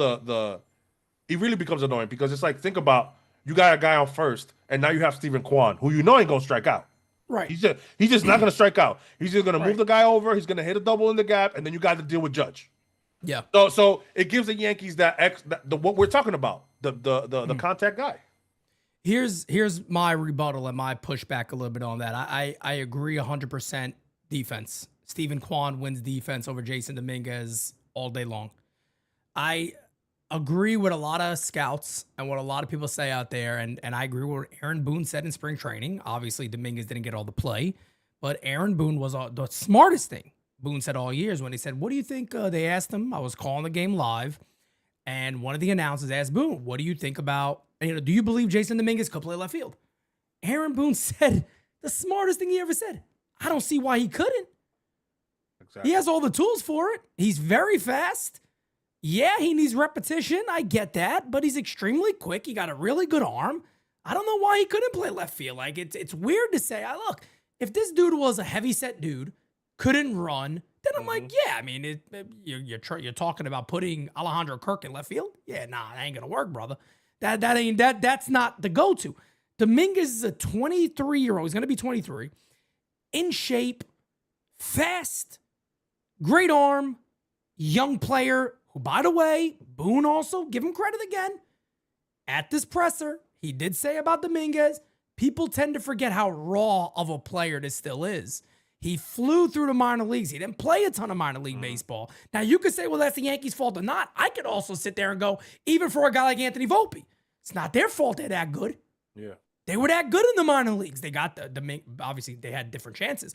it really becomes annoying because it's like, think about, you got a guy on first and now you have Steven Kwan, who you know ain't gonna strike out. Right. He's just not going to strike out. He's just going to move the guy over. He's going to hit a double in the gap, and then you got to deal with Judge. Yeah. So it gives the Yankees what we're talking about, the contact guy. Here's my rebuttal and my pushback a little bit on that. I agree 100% defense. Steven Kwan wins defense over Jason Dominguez all day long. I agree with a lot of scouts and what a lot of people say out there, and I agree with what Aaron Boone said in spring training. Obviously, Dominguez didn't get all the play, but Aaron Boone was the smartest thing Boone said all years when he said, what do you think? They asked him, I was calling the game live, and one of the announcers asked Boone, what do you think about, do you believe Jason Dominguez could play left field? Aaron Boone said the smartest thing he ever said. I don't see why he couldn't. Exactly. He has all the tools for it. He's very fast. Yeah, he needs repetition. I get that, but he's extremely quick. He got a really good arm. I don't know why he couldn't play left field. Like, it's weird to say. Look, if this dude was a heavy-set dude, couldn't run, then I'm like, yeah, I mean, you're talking about putting Alejandro Kirk in left field? Yeah, nah, that ain't gonna work, brother. That's not the go-to. Dominguez is a 23-year-old. He's gonna be 23. In shape, fast, great arm, young player. By the way, Boone also, give him credit again, at this presser, he did say about Dominguez, people tend to forget how raw of a player this still is. He flew through the minor leagues. He didn't play a ton of minor league baseball. Now, you could say, well, that's the Yankees' fault or not. I could also sit there and go, even for a guy like Anthony Volpe, it's not their fault they're that good. Yeah. They were that good in the minor leagues. They got obviously, they had different chances.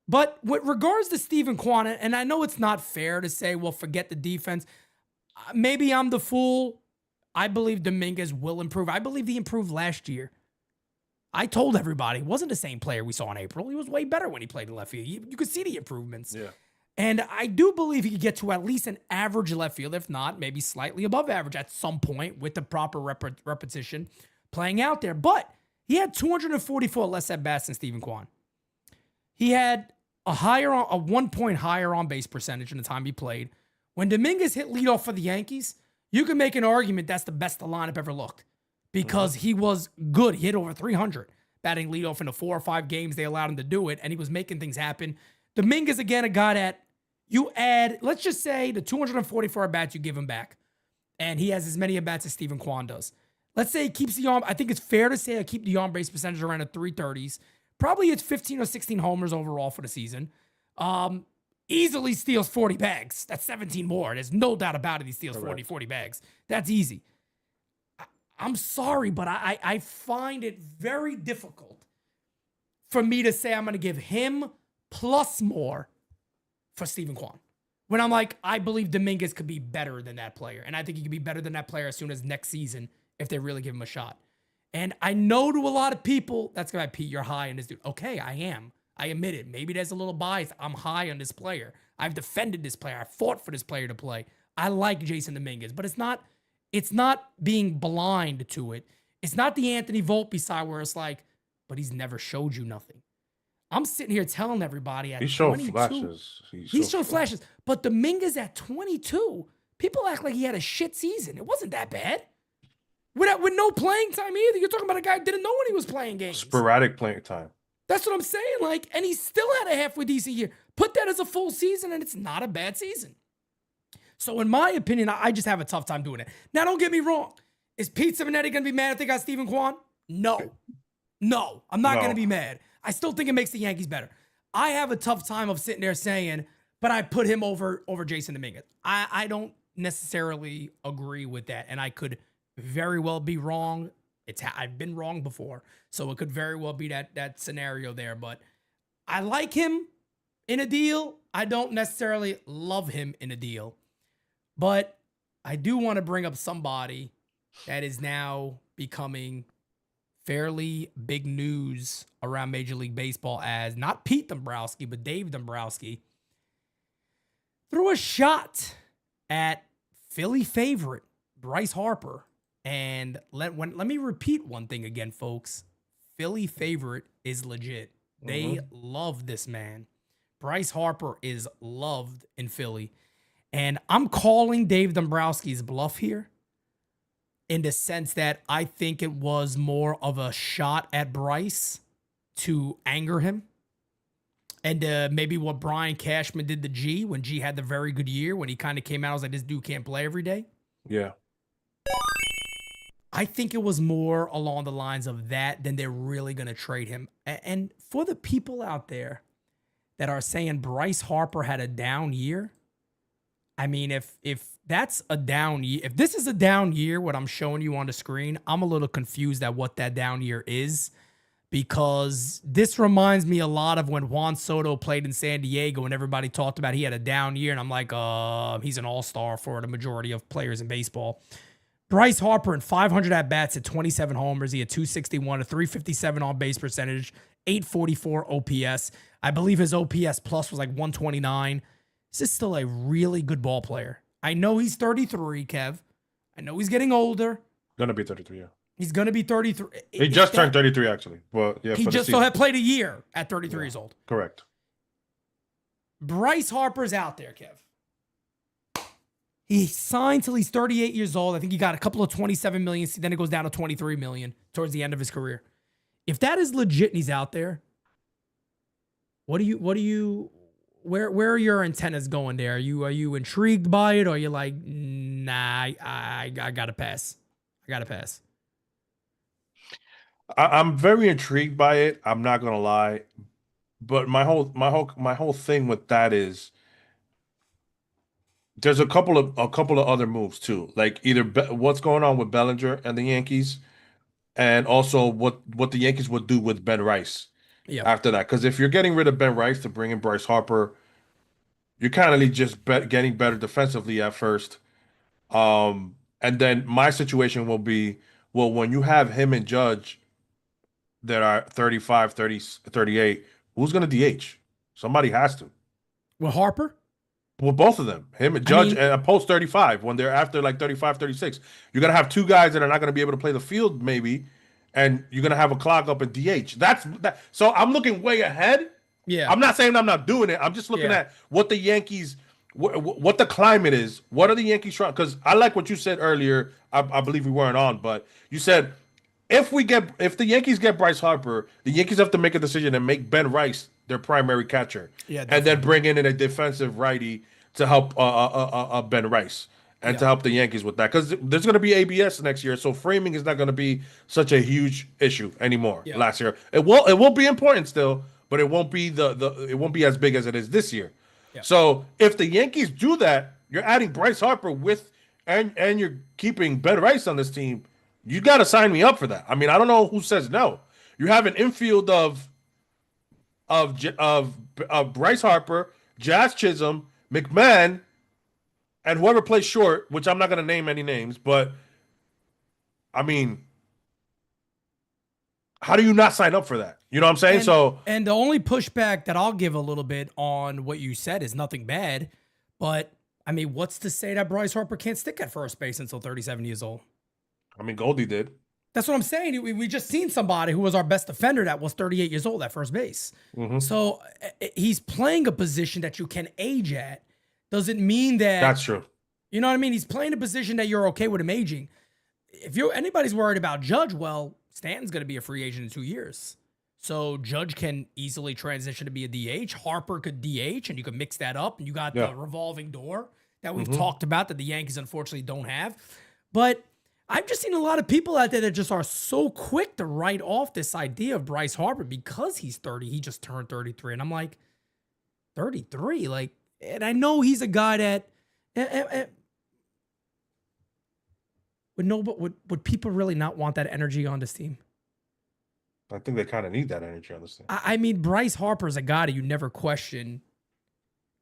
But with regards to Steven Kwan, and I know it's not fair to say, well, forget the defense. Maybe I'm the fool. I believe Dominguez will improve. I believe he improved last year. I told everybody he wasn't the same player we saw in April. He was way better when he played in left field. You could see the improvements. Yeah. And I do believe he could get to at least an average left field, if not maybe slightly above average at some point with the proper repetition playing out there. But he had 244 less at-bats than Steven Kwan. He had a 1 point higher on base percentage in the time he played. When Dominguez hit leadoff for the Yankees, you can make an argument that's the best the lineup ever looked because he was good. He hit over 300 batting leadoff in the 4 or 5 games they allowed him to do it, and he was making things happen. Dominguez, again, a guy that you add, let's just say the 244 at-bats you give him back, and he has as many at-bats as Steven Kwan does. Let's say he keeps the on, I think it's fair to say I keep the on-base percentage around the 330s. Probably it's 15 or 16 homers overall for the season. Easily steals 40 bags. That's 17 more. There's no doubt about it. He steals 40 bags. That's easy. I'm sorry, but I find it very difficult for me to say I'm going to give him plus more for Steven Kwan. When I'm like, I believe Dominguez could be better than that player. And I think he could be better than that player as soon as next season if they really give him a shot. And I know to a lot of people, that's going to be, Pete, you're high on this dude. Okay, I am. I admit it. Maybe there's a little bias. I'm high on this player. I've defended this player. I fought for this player to play. I like Jason Dominguez, but it's not being blind to it. It's not the Anthony Volpe side where it's like, but he's never showed you nothing. I'm sitting here telling everybody at 22. Flashes. He showed flashes. But Dominguez at 22, people act like he had a shit season. It wasn't that bad. With no playing time either. You're talking about a guy who didn't know when he was playing games. Sporadic playing time. That's what I'm saying. Like, and he still had a halfway decent year. Put that as a full season, and it's not a bad season. So in my opinion, I just have a tough time doing it. Now, don't get me wrong. Is Pete Simonetti going to be mad if they got Stephen Kwan? No. No, I'm not going to be mad. I still think it makes the Yankees better. I have a tough time of sitting there saying, but I put him over Jason Dominguez. I don't necessarily agree with that, and I could very well be wrong. I've been wrong before, so it could very well be that scenario there. But I like him in a deal. I don't necessarily love him in a deal. But I do want to bring up somebody that is now becoming fairly big news around Major League Baseball as not Pete Dombrowski, but Dave Dombrowski threw a shot at Philly favorite Bryce Harper. And let me repeat one thing again, folks. Philly favorite is legit. They love this man. Bryce Harper is loved in Philly. And I'm calling Dave Dombrowski's bluff here in the sense that I think it was more of a shot at Bryce to anger him. And maybe what Brian Cashman did to G when G had the very good year, when he kind of came out, I was like, this dude can't play every day. Yeah. I think it was more along the lines of that than they're really going to trade him. And for the people out there that are saying Bryce Harper had a down year, I mean, if that's a down year, if this is a down year, what I'm showing you on the screen, I'm a little confused at what that down year is, because this reminds me a lot of when Juan Soto played in San Diego and everybody talked about he had a down year. And I'm like, he's an all-star for the majority of players in baseball. Bryce Harper in 500 at-bats at 27 homers. He had 261, a 357 on-base percentage, 844 OPS. I believe his OPS plus was like 129. This is still a really good ball player. I know he's 33, Kev. I know he's getting older. Gonna be 33, yeah. He's gonna be 33. He just turned 33, actually. Well, yeah, he just had played a year at 33 years old. Correct. Bryce Harper's out there, Kev. He signed till he's 38 years old. I think he got a couple of 27 million. Then it goes down to 23 million towards the end of his career. If that is legit and he's out there, where are your antennas going there? Are you intrigued by it, or are you like, nah, I gotta pass. I gotta pass. I'm very intrigued by it. I'm not gonna lie, but my whole thing with that is there's a couple of other moves too. Like either what's going on with Bellinger and the Yankees, and also what the Yankees would do with Ben Rice. Yeah. After that, because if you're getting rid of Ben Rice to bring in Bryce Harper, you're kind of just getting better defensively at first. And then my situation will be, well, when you have him and Judge that are 35, 30, 38, who's going to DH? Somebody has to. With Harper? Well, both of them. Him and Judge, and post 35, when they're after like 35, 36. You're going to have two guys that are not going to be able to play the field maybe, and you're going to have a clog up in DH. That's that. So I'm looking way ahead. Yeah. I'm not saying I'm not doing it. I'm just looking at what the Yankees, what the climate is. What are the Yankees trying? Because I like what you said earlier. I believe we weren't on, but you said if the Yankees get Bryce Harper, the Yankees have to make a decision and make Ben Rice their primary catcher. Yeah. And then bring in a defensive righty to help Ben Rice. And to help the Yankees with that, because there's going to be ABS next year, so framing is not going to be such a huge issue anymore. Yeah. Last year, it will be important still, but it won't be it won't be as big as it is this year. Yeah. So if the Yankees do that, you're adding Bryce Harper and you're keeping Ben Rice on this team. You got to sign me up for that. I mean, I don't know who says no. You have an infield of Bryce Harper, Jazz Chisholm, McMahon. And whoever plays short, which I'm not going to name any names, but I mean, how do you not sign up for that? You know what I'm saying? And the only pushback that I'll give a little bit on what you said is nothing bad, but I mean, what's to say that Bryce Harper can't stick at first base until 37 years old? I mean, Goldie did. That's what I'm saying. We just seen somebody who was our best defender that was 38 years old at first base. Mm-hmm. So he's playing a position that you can age at. Doesn't mean that that's true. You know what I mean? He's playing a position that you're okay with him aging. If anybody's worried about Judge, well, Stanton's going to be a free agent in 2 years. So Judge can easily transition to be a DH. Harper could DH, and you could mix that up, and you got the revolving door that we've talked about that the Yankees unfortunately don't have. But I've just seen a lot of people out there that just are so quick to write off this idea of Bryce Harper because he's 30. He just turned 33. And I'm like, 33? Like, and I know he's a guy that would people really not want that energy on this team? I think they kind of need that energy on this team. I mean, Bryce Harper is a guy that you never question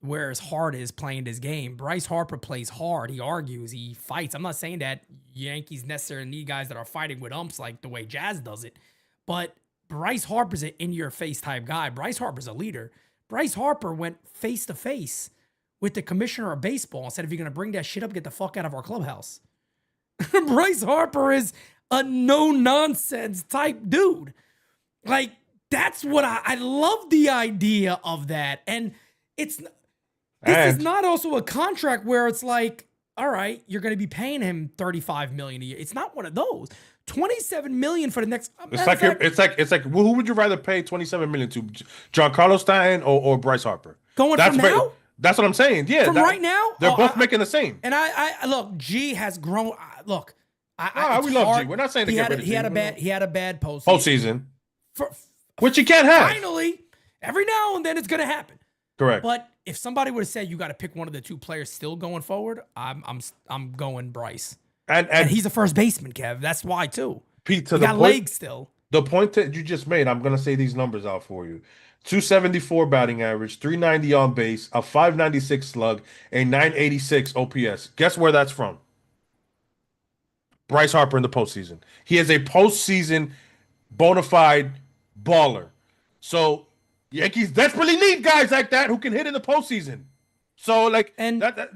where his heart is playing his game. Bryce Harper plays hard. He argues. He fights. I'm not saying that Yankees necessarily need guys that are fighting with umps like the way Jazz does it, but Bryce Harper's an in-your-face type guy. Bryce Harper's a leader. Bryce Harper went face-to-face with the commissioner of baseball and said, if you're going to bring that shit up, get the fuck out of our clubhouse. Bryce Harper is a no-nonsense type dude. Like, that's what I love the idea of that. And this is not also a contract where it's like, all right, you're going to be paying him $35 million a year. It's not one of those. $27 million for the next. It's like who would you rather pay $27 million to, Giancarlo Stanton or Bryce Harper? From now? That's what I'm saying. Yeah, right now, they're both making the same. And I look, G has grown. Look, we love G. We're not saying he had a bad postseason. Which you can't have. Finally, every now and then it's going to happen. Correct. But if somebody would have said you got to pick one of the two players still going forward, I'm going Bryce. And he's a first baseman, Kev. That's why too. Pete, he got legs still. The point that you just made, I'm going to say these numbers out for you. 274 batting average, 390 on base, a 596 slug, a 986 OPS. Guess where that's from? Bryce Harper in the postseason. He is a postseason bona fide baller. So Yankees desperately need guys like that who can hit in the postseason. So that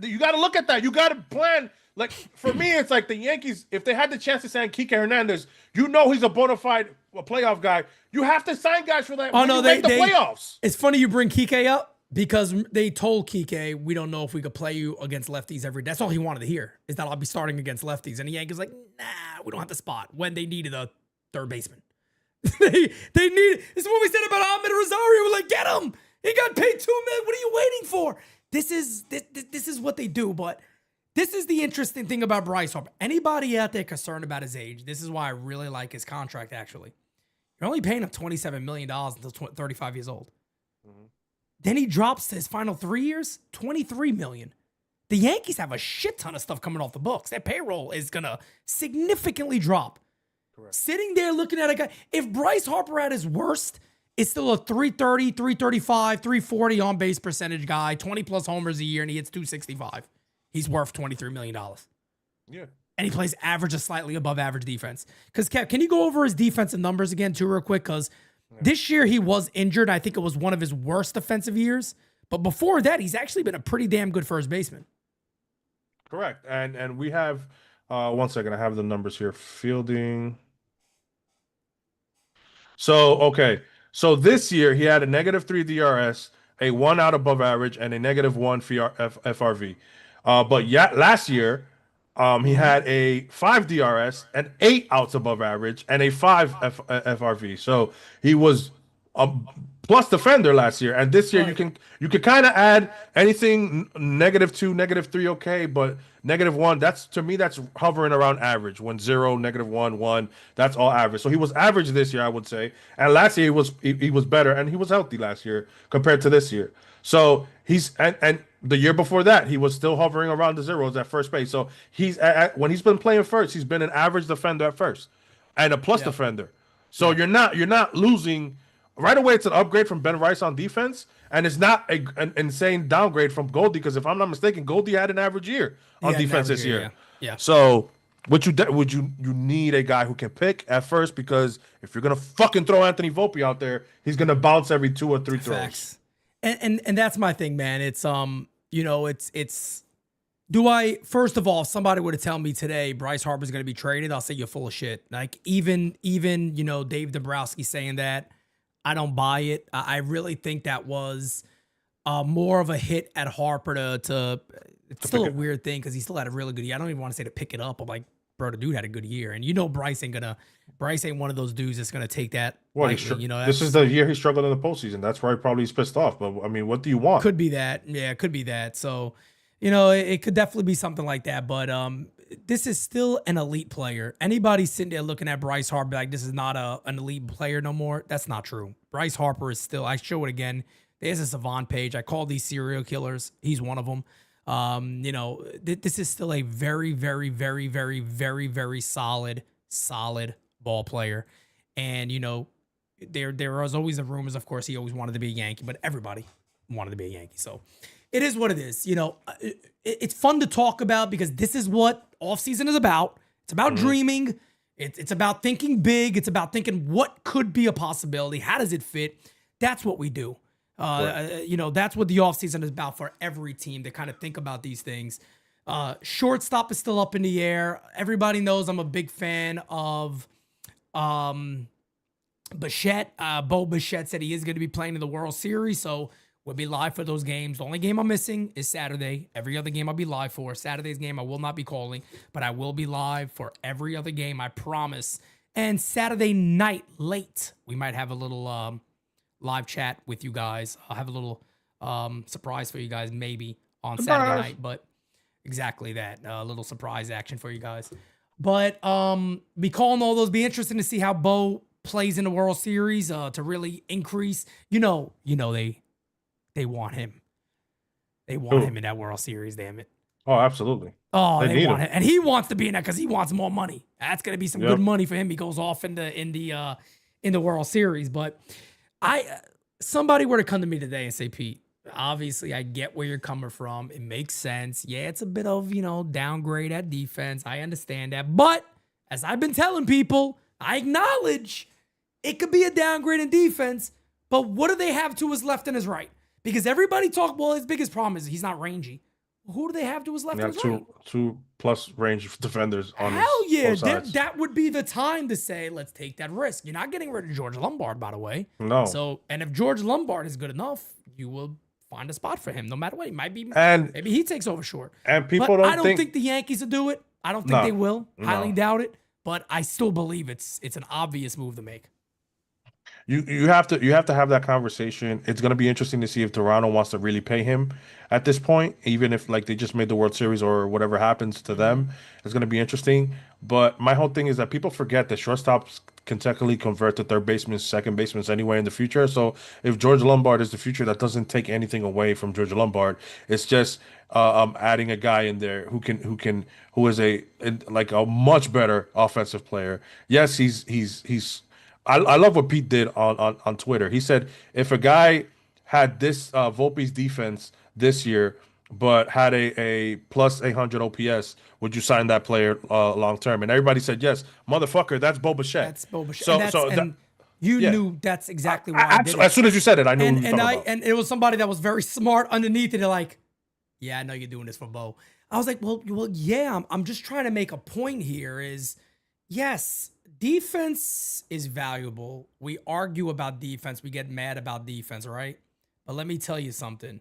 you got to look at that. You got to plan. Like, for me, it's like the Yankees, if they had the chance to sign Kike Hernandez, he's a bona fide playoff guy. You have to sign guys for that. They playoffs. It's funny you bring Kike up because they told Kike, we don't know if we could play you against lefties every day. That's all he wanted to hear, is that I'll be starting against lefties. And the Yankees like, nah, we don't have the spot when they needed a third baseman. they need. This is what we said about Ahmed Rosario. We're like, get him. He got paid $2 million. What are you waiting for? This is what they do. But this is the interesting thing about Bryce Harper. Anybody out there concerned about his age, this is why I really like his contract, actually. You're only paying him $27 million until 35 years old. Mm-hmm. Then he drops to his final 3 years, $23 million. The Yankees have a shit ton of stuff coming off the books. Their payroll is going to significantly drop. Correct. Sitting there looking at a guy, if Bryce Harper at his worst is still a 330, 335, 340 on-base percentage guy, 20-plus homers a year, and he hits 265. He's worth $23 million. Yeah. And he plays average or slightly above average defense. Because, Kev, can you go over his defensive numbers again, too, real quick? Because this year he was injured. I think it was one of his worst defensive years. But before that, he's actually been a pretty damn good first baseman. Correct. And we have, 1 second, I have the numbers here. Fielding. So this year he had a -3 DRS, a 1 out above average, and a -1 FRV. But last year, he had a 5 DRS and 8 outs above average and a 5 FRV. So he was a plus defender last year. And this year you can kind of add anything -2, -3, okay, but -1, that's hovering around average. 1, 0, -1, 1, that's all average. So he was average this year, I would say. And last year he was better, and he was healthy last year compared to this year. So he's and the year before that, he was still hovering around the zeros at first base. So he's when he's been playing first, he's been an average defender at first and a plus defender. So you're not losing right away. It's an upgrade from Ben Rice on defense, and it's not an insane downgrade from Goldie, because if I'm not mistaken, Goldie had an average year on defense this year. Yeah. So would you need a guy who can pick at first, because if you're gonna fucking throw Anthony Volpe out there, he's gonna bounce every 2 or 3 throws. And that's my thing, man. It's do I, first of all, if somebody were to tell me today Bryce Harper's going to be traded, I'll say you're full of shit. Like even Dave Dombrowski saying that, I don't buy it. I really think that was more of a hit at Harper to it's still a weird thing, because he still had a really good year. I don't even want to say to pick it up. I'm like, bro, the dude had a good year. And Bryce ain't one of those dudes that's gonna take that Well, lightly. this is the year he struggled in the postseason. That's why probably he's pissed off. But I mean, what do you want? Could be that. Yeah, it could be that. So, it could definitely be something like that. But this is still an elite player. Anybody sitting there looking at Bryce Harper like this is not an elite player no more, that's not true. Bryce Harper is still, I show it again. There's a Savant page. I call these serial killers. He's one of them. This is still a very, very, very, very, very, very solid ball player. And, there was always the rumors, of course, he always wanted to be a Yankee, but everybody wanted to be a Yankee. So it is what it is. It's fun to talk about because this is what offseason is about. It's about dreaming. It's about thinking big. It's about thinking what could be a possibility. How does it fit? That's what we do. That's what the offseason is about for every team to kind of think about these things. Shortstop is still up in the air. Everybody knows I'm a big fan of Bichette. Bo Bichette said he is going to be playing in the World Series, so we'll be live for those games. The only game I'm missing is Saturday. Every other game I'll be live for. Saturday's game I will not be calling, but I will be live for every other game, I promise. And Saturday night, late, we might have a little live chat with you guys. I'll have a little surprise for you guys maybe on Saturday night, but exactly that. A little surprise action for you guys. But be calling all those. Be interesting to see how Bo plays in the World Series to really increase. They want him. They want him in that World Series, damn it. Oh, absolutely. Oh, they want him. And he wants to be in that because he wants more money. That's gonna be some good money for him. He goes off in the World Series. But somebody were to come to me today and say, Pete, obviously I get where you're coming from. It makes sense. Yeah, it's a bit of, downgrade at defense. I understand that. But as I've been telling people, I acknowledge it could be a downgrade in defense. But what do they have to his left and his right? Because everybody his biggest problem is he's not rangy. Who do they have to his left and his right? Two plus range defenders on Hell yeah. That would be the time to say, let's take that risk. You're not getting rid of George Lombard, by the way. No. So, and if George Lombard is good enough, you will find a spot for him, no matter what. He might be, maybe he takes over short. And people I don't think the Yankees will do it. I don't think they will. Highly doubt it. But I still believe it's an obvious move to make. You have to have that conversation. It's going to be interesting to see if Toronto wants to really pay him at this point, even if like they just made the World Series or whatever happens to them. It's going to be interesting. But my whole thing is that people forget that shortstops can technically convert to third baseman, second baseman anyway in the future. So if George Lombard is the future, that doesn't take anything away from George Lombard. It's just adding a guy in there who is a much better offensive player. Yes, he's. I love what Pete did on Twitter. He said if a guy had this Volpe's defense this year, but had a plus 800 OPS, would you sign that player long term? And everybody said yes, motherfucker. That's Bo Bichette. That's Bo Bichette. You knew that's exactly why. I did it. As soon as you said it, I knew. And it was somebody that was very smart underneath it. They're like, yeah, I know you're doing this for Bo. I was like, well, yeah. I'm just trying to make a point here. Is yes. Defense is valuable. We argue about defense. We get mad about defense, right? But let me tell you something.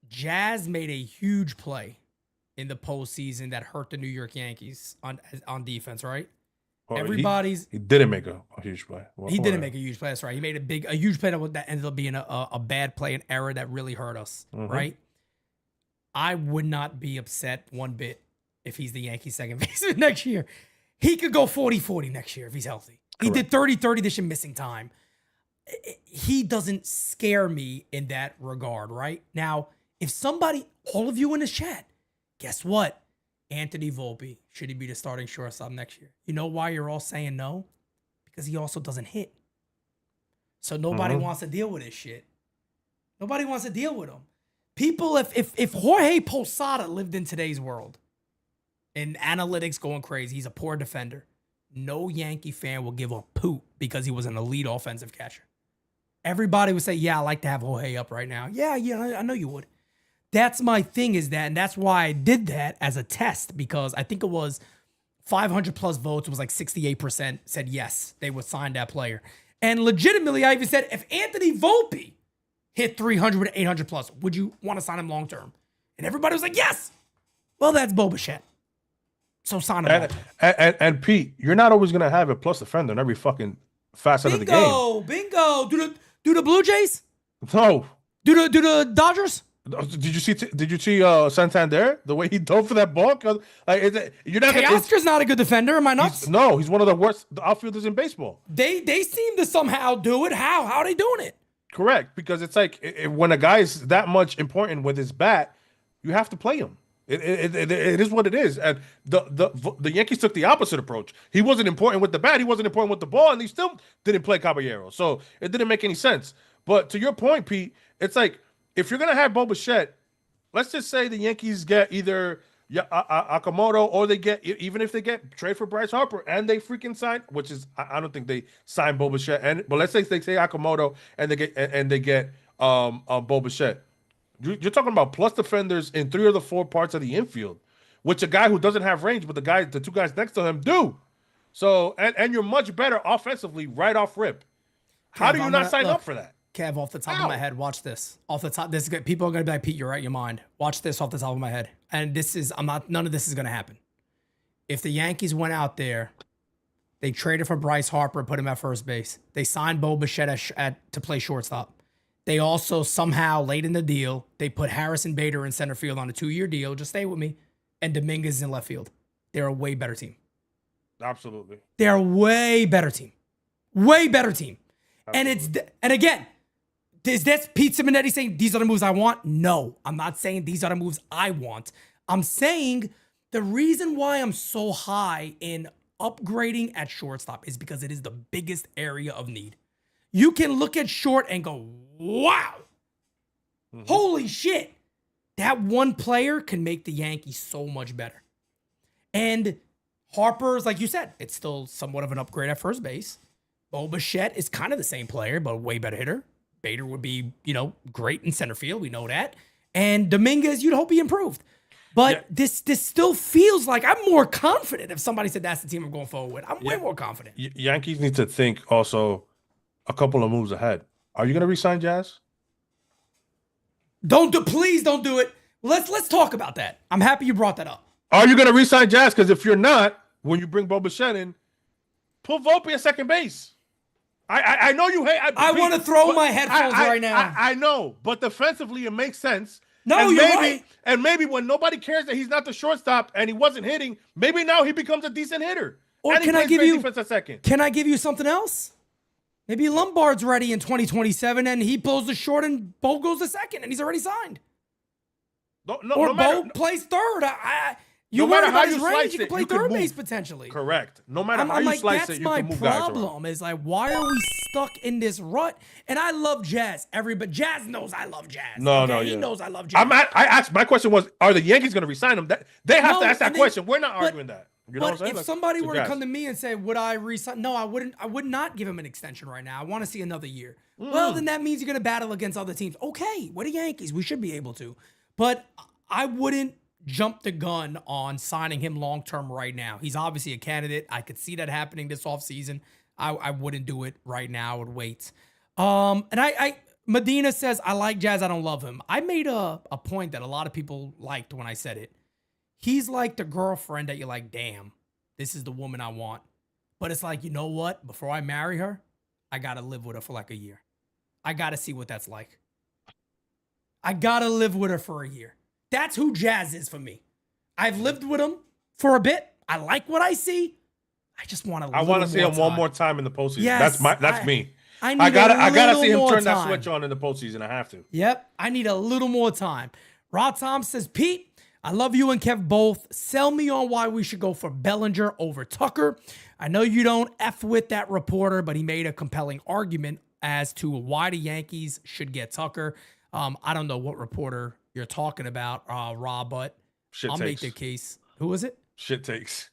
Jazz made a huge play in the postseason that hurt the New York Yankees on defense, right? Well, he didn't make a huge play. He didn't make a huge play. That's right. He made a huge play that ended up being a bad play, an error that really hurt us, right? I would not be upset one bit if he's the Yankees second baseman next year. He could go 40-40 next year if he's healthy. Correct. He did 30-30 this year, missing time. He doesn't scare me in that regard, right? Now, if somebody, all of you in this chat, guess what? Anthony Volpe, should he be the starting shortstop next year? You know why you're all saying no? Because he also doesn't hit. So nobody wants to deal with this shit. Nobody wants to deal with him. People, if Jorge Posada lived in today's world, and analytics going crazy, he's a poor defender, no Yankee fan will give a poop because he was an elite offensive catcher. Everybody would say, yeah, I like to have Jorge up right now. Yeah, I know you would. That's my thing is that, and that's why I did that as a test, because I think it was 500 plus votes. It was like 68% said yes, they would sign that player. And legitimately, I even said, if Anthony Volpe hit 300 to 800 plus, would you want to sign him long term? And everybody was like, yes. Well, that's Bo Bichette. So sign him off. And Pete, you're not always gonna have a plus defender in every fucking facet of the game. Bingo. Do the Blue Jays? No. Do the Dodgers? Did you see Santander, the way he dove for that ball? You're not. Oscar's not a good defender. Am I nuts? He's one of the worst outfielders in baseball. They seem to somehow do it. How are they doing it? Correct, because it's like when a guy is that much important with his bat, you have to play him. It is what it is. And the Yankees took the opposite approach. He wasn't important with the bat. He wasn't important with the ball, and he still didn't play Caballero. So it didn't make any sense. But to your point, Pete, it's like, if you're gonna have Bo Bichette, let's just say the Yankees get either Okamoto, or they get, even if they get trade for Bryce Harper and they freaking sign, which is I don't think they sign Bo Bichette, but let's say they say Okamoto and they get Bo Bichette. You're talking about plus defenders in 3 of the 4 parts of the infield, which a guy who doesn't have range, but the 2 guys next to him do. So and you're much better offensively right off rip. How do you not sign up for that? Kev, off the top of my head, watch this. Off the top, this is good. People are gonna be like, Pete, you're out your mind. Watch this off the top of my head. And none of this is gonna happen. If the Yankees went out there, they traded for Bryce Harper, put him at first base. They signed Bo Bichette to play shortstop. They also somehow, late in the deal, they put Harrison Bader in center field on a 2-year deal. Just stay with me. And Dominguez in left field. They're a way better team. Absolutely. They're a way better team. Way better team. Absolutely. And again, is this Pete Simonetti saying these are the moves I want? No, I'm not saying these are the moves I want. I'm saying the reason why I'm so high in upgrading at shortstop is because it is the biggest area of need. You can look at short and go, wow, holy shit. That one player can make the Yankees so much better. And Harper's, like you said, it's still somewhat of an upgrade at first base. Bo Bichette is kind of the same player, but a way better hitter. Bader would be, great in center field. We know that. And Dominguez, you'd hope he improved. But this still feels like I'm more confident if somebody said that's the team I'm going forward with. I'm way more confident. Yankees need to think also a couple of moves ahead. Are you going to re-sign Jazz? Please don't do it. Let's talk about that. I'm happy you brought that up. Are you going to re-sign Jazz? Because if you're not, when you bring Bo Bichette in, put Volpe at second base. I know you hate. I want to throw my headphones right now. I know, but defensively it makes sense. No, and you're right. And maybe when nobody cares that he's not the shortstop and he wasn't hitting, maybe now he becomes a decent hitter. Or and can I give you defense a second? Can I give you something else? Maybe Lombard's ready in 2027 and he pulls the short and Bo goes to second and he's already signed. Bo plays third. You worry about his range, you can play third base potentially. Correct. No matter how you slice it, you can move guys around. That's my problem. Is like, why are we stuck in this rut? And I love Jazz. Jazz knows I love Jazz. He knows I love Jazz. I asked, my question was, are the Yankees going to resign him? They have to ask that question. We're not arguing that. You know what I'm saying? If somebody were to come to me and say, would I resign? No, I wouldn't. I would not give him an extension right now. I want to see another year. Well, then that means you're going to battle against other teams. Okay, we're the Yankees. We should be able to. But I wouldn't jump the gun on signing him long-term right now. He's obviously a candidate. I could see that happening this offseason. I wouldn't do it right now. I would wait. And Medina says, I like Jazz. I don't love him. I made a point that a lot of people liked when I said it. He's like the girlfriend that you're like, damn, this is the woman I want. But it's like, you know what? Before I marry her, I got to live with her for like a year. I got to see what that's like. I got to live with her for a year. That's who Jazz is for me. I've lived with him for a bit. I like what I see. I just want to. I want to see him one more time in the postseason. Yes, that's me. I gotta see him turn that switch on in the postseason. I have to. Yep. I need a little more time. Rod Tom says, Pete, I love you and Kev both. Sell me on why we should go for Bellinger over Tucker. I know you don't F with that reporter, but he made a compelling argument as to why the Yankees should get Tucker. I don't know what reporter you're talking about, Rob, but I'll make the case. Who was it? Shit Takes.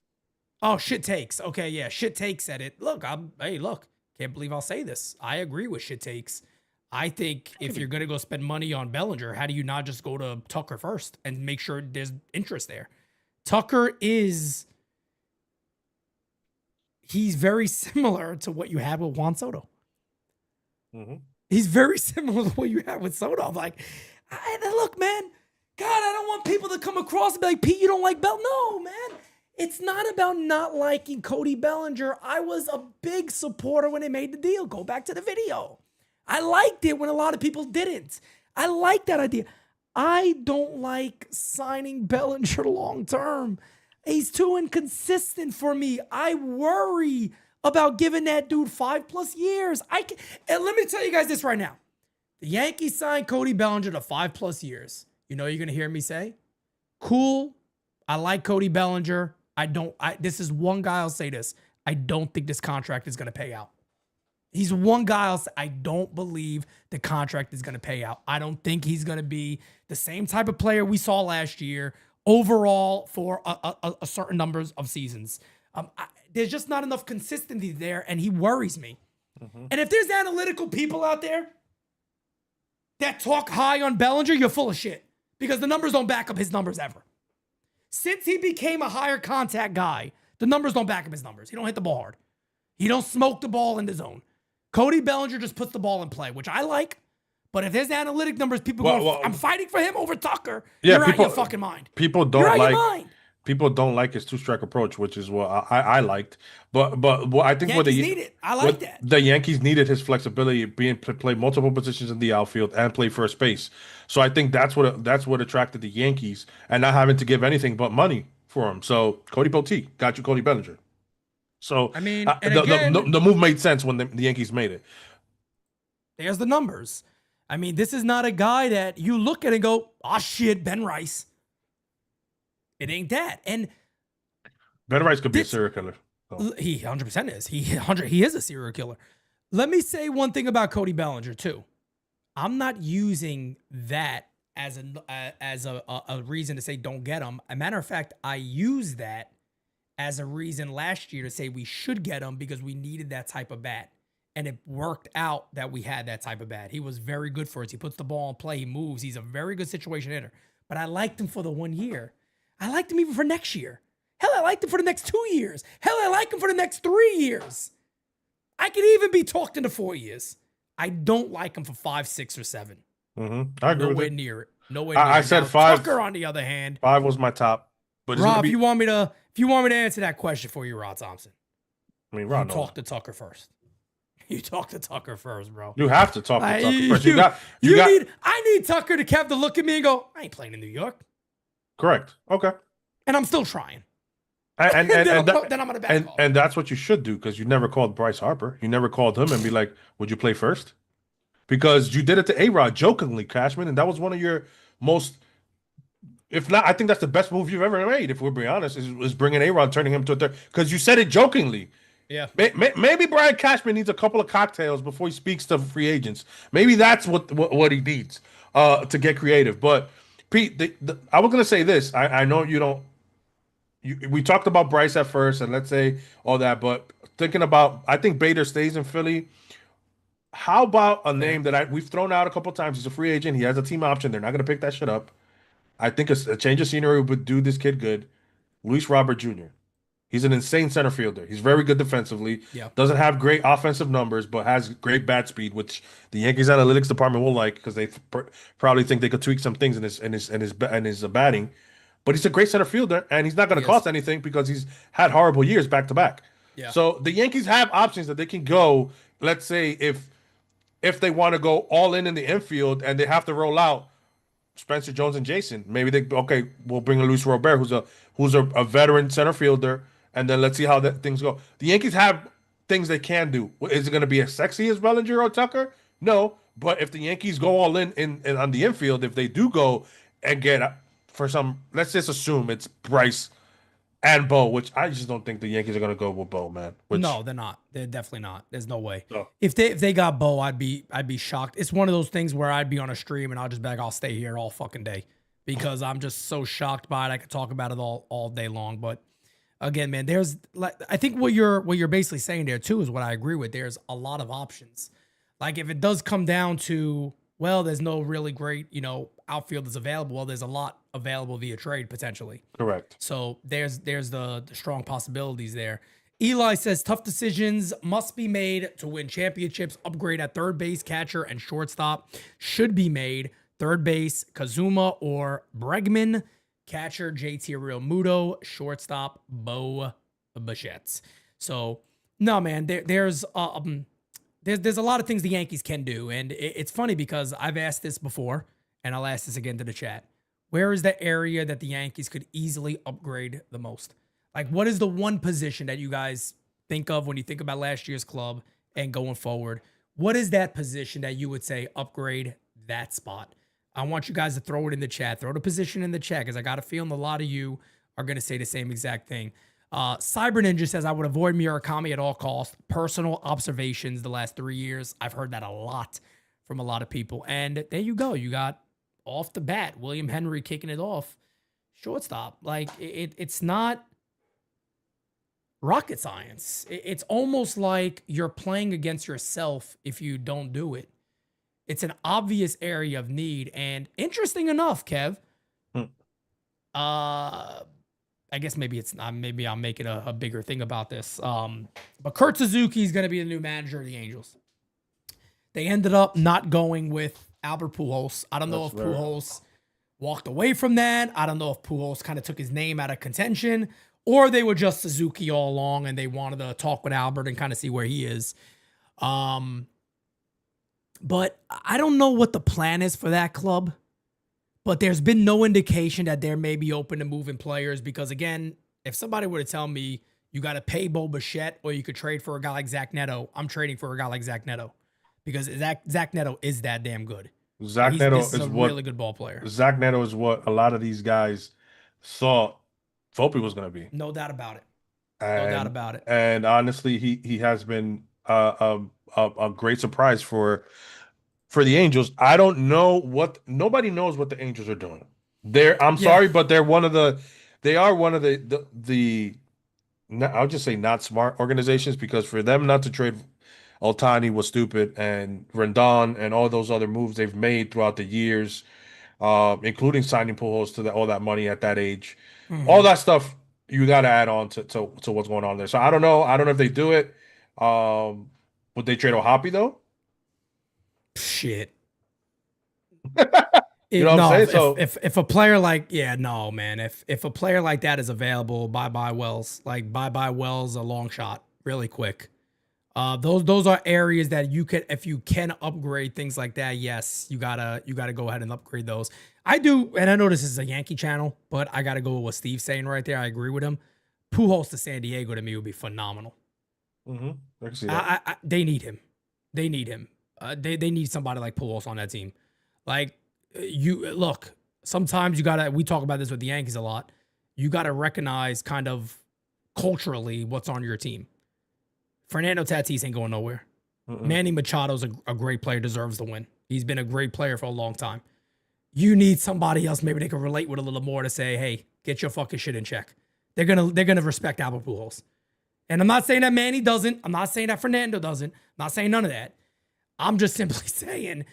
Oh, Shit Takes. Okay, yeah, Shit Takes said it. Look, can't believe I'll say this. I agree with Shit Takes. I think if you're going to go spend money on Bellinger, how do you not just go to Tucker first and make sure there's interest there? Tucker he's very similar to what you had with Juan Soto. Mm-hmm. He's very similar to what you had with Soto. I'm like, look, man, God, I don't want people to come across and be like, Pete, you don't like Bell. No, man. It's not about not liking Cody Bellinger. I was a big supporter when they made the deal. Go back to the video. I liked it when a lot of people didn't. I like that idea. I don't like signing Bellinger long term. He's too inconsistent for me. I worry about giving that dude 5+ years. And let me tell you guys this right now. The Yankees signed Cody Bellinger to 5+ years. You know you're going to hear me say? Cool. I like Cody Bellinger. This is one guy I'll say this. I don't think this contract is going to pay out. He's one guy I don't believe the contract is going to pay out. I don't think he's going to be the same type of player we saw last year overall for a certain numbers of seasons. There's just not enough consistency there, and he worries me. Mm-hmm. And if there's analytical people out there that talk high on Bellinger, you're full of shit because the numbers don't back up his numbers ever. Since he became a higher contact guy, the numbers don't back up his numbers. He don't hit the ball hard. He don't smoke the ball in the zone. Cody Bellinger just puts the ball in play, which I like. But if there's analytic numbers, people I'm fighting for him over Tucker. Yeah, you're out of your fucking mind. People don't like his 2-strike approach, which is what I liked. But I think Yankees need it. I like that. The Yankees needed his flexibility, being to play multiple positions in the outfield and play first base. So I think that's what attracted the Yankees, and not having to give anything but money for him. So Cody Bellinger got you Cody Bellinger. So I mean, the move made sense when the Yankees made it. There's the numbers. I mean, this is not a guy that you look at and go, "Oh shit, Ben Rice." It ain't that. And Ben Rice could be a serial killer. So. He 100% is. He is a serial killer. Let me say one thing about Cody Bellinger too. I'm not using that as a reason to say don't get him. As a matter of fact, I used that as a reason last year to say we should get him because we needed that type of bat. And it worked out that we had that type of bat. He was very good for us. He puts the ball in play. He moves. He's a very good situation hitter. But I liked him for the 1 year. I liked him even for next year. Hell, I liked him for the next 2 years. Hell, I like him for the next 3 years. I could even be talked into 4 years. I don't like him for 5, 6, or 7. Mm-hmm. I agree Nowhere with near it. Nowhere near it. I said 5. Tucker, on the other hand. 5 was my top. But Rob, if you want me to answer that question for you, Rod Thompson. I mean, Rod, talk to Tucker first. You talk to Tucker first, bro. You have to talk to Tucker first. I need Tucker to have to look at me and go, I ain't playing in New York. Correct. Okay. And I'm still trying. And then I'm going to back off. And that's what you should do, because you never called Bryce Harper. You never called him and be like, would you play first? Because you did it to A-Rod jokingly, Cashman, and that was one of your most, if not, I think that's the best move you've ever made, if we're being honest, is bringing A-Rod, turning him to a third, because you said it jokingly. Yeah. Maybe Brian Cashman needs a couple of cocktails before he speaks to free agents. Maybe that's what he needs to get creative. But Pete, I was gonna say this. I know you don't. We talked about Bryce at first, and let's say all that. But thinking about, I think Bader stays in Philly. How about a name that we've thrown out a couple times? He's a free agent. He has a team option. They're not gonna pick that shit up. I think a change of scenery would do this kid good. Luis Robert Jr. He's an insane center fielder. He's very good defensively. Yeah. Doesn't have great offensive numbers, but has great bat speed, which the Yankees analytics department will like, because they probably think they could tweak some things in his batting. But he's a great center fielder, and he's not going to cost anything because he's had horrible years back to back. Yeah. So the Yankees have options that they can go. Let's say if they want to go all in the infield and they have to roll out Spencer Jones and Jason, maybe we'll bring a Luis Robert, who's a veteran center fielder. And then let's see how things go. The Yankees have things they can do. Is it going to be as sexy as Bellinger or Tucker? No. But if the Yankees go all in on the infield, if they do go and get for some, let's just assume it's Bryce and Bo, which I just don't think the Yankees are going to go with Bo, man. No, they're not. They're definitely not. There's no way. No. If they got Bo, I'd be shocked. It's one of ththose things where I'd be on a stream and I'll stay here all fucking day because I'm just so shocked by it. I could talk about it all day long, but. Again, man, I think what you're basically saying there too is what I agree with. There's a lot of options. Like if it does come down to, well, there's no really great, outfielders available. Well, there's a lot available via trade potentially. Correct. So there's the strong possibilities there. Eli says tough decisions must be made to win championships. Upgrade at third base, catcher, and shortstop should be made. Third base, Kazuma or Bregman. catcher JT Realmuto, shortstop Bo Bichette. So no, man, there's a lot of things the Yankees can do, and it's funny because I've asked this before, and I'll ask this again to the chat. Where is the area that the Yankees could easily upgrade the most? Like, what is the one position that you guys think of when you think about last year's club and going forward? What is that position that you would say upgrade that spot? I want you guys to throw it in the chat. Throw the position in the chat because I got a feeling a lot of you are going to say the same exact thing. Cyber Ninja says, I would avoid Murakami at all costs. Personal observations the last 3 years. I've heard that a lot from a lot of people. And there you go. You got off the bat, William Henry kicking it off. Shortstop. Like, it's not rocket science. It's almost like you're playing against yourself if you don't do it. It's an obvious area of need. And interesting enough, Kev, I guess maybe it's not. Maybe I'm making a bigger thing about this. But Kurt Suzuki is going to be the new manager of the Angels. They ended up not going with Albert Pujols. I don't know if Pujols walked away from that. I don't know if Pujols kind of took his name out of contention, or they were just Suzuki all along and they wanted to talk with Albert and kind of see where he is. But I don't know what the plan is for that club. But there's been no indication that they're maybe open to moving players because, again, if somebody were to tell me you got to pay Bo Bichette or you could trade for a guy like Zach Neto, I'm trading for a guy like Zach Neto because Zach Neto is that damn good. Zach Neto is a really good ball player. Zach Neto is what a lot of these guys thought Volpe was going to be. No doubt about it. No doubt about it. And honestly, he has been a great surprise for the Angels. I don't know nobody knows what the Angels are doing. Sorry, but they are one of the I'll just say not smart organizations because for them not to trade Ohtani was stupid and Rendon and all those other moves they've made throughout the years, including signing Pujols to all that money at that age. Mm-hmm. All that stuff you got to add on to what's going on there. So I don't know. I don't know if they do it. Would they trade O'Hoppe though? Shit. You know what I'm saying? So if a player like if a player like that is available, bye Wells. Like bye Wells a long shot, really quick. Those are areas that you could, if you can upgrade things like that, yes, you gotta go ahead and upgrade those. I do, and I know this is a Yankee channel, but I gotta go with what Steve's saying right there. I agree with him. Pujols to San Diego to me would be phenomenal. Mm-hmm. I can see that. They need him. They need him. They need somebody like Pujols on that team. Like look, sometimes we talk about this with the Yankees a lot. You gotta recognize kind of culturally what's on your team. Fernando Tatis ain't going nowhere. Manny Machado's a great player, deserves the win. He's been a great player for a long time. You need somebody else maybe they can relate with a little more to say, hey, get your fucking shit in check. They're gonna respect Albert Pujols. And I'm not saying that Manny doesn't. I'm not saying that Fernando doesn't. I'm not saying none of that. I'm just simply saying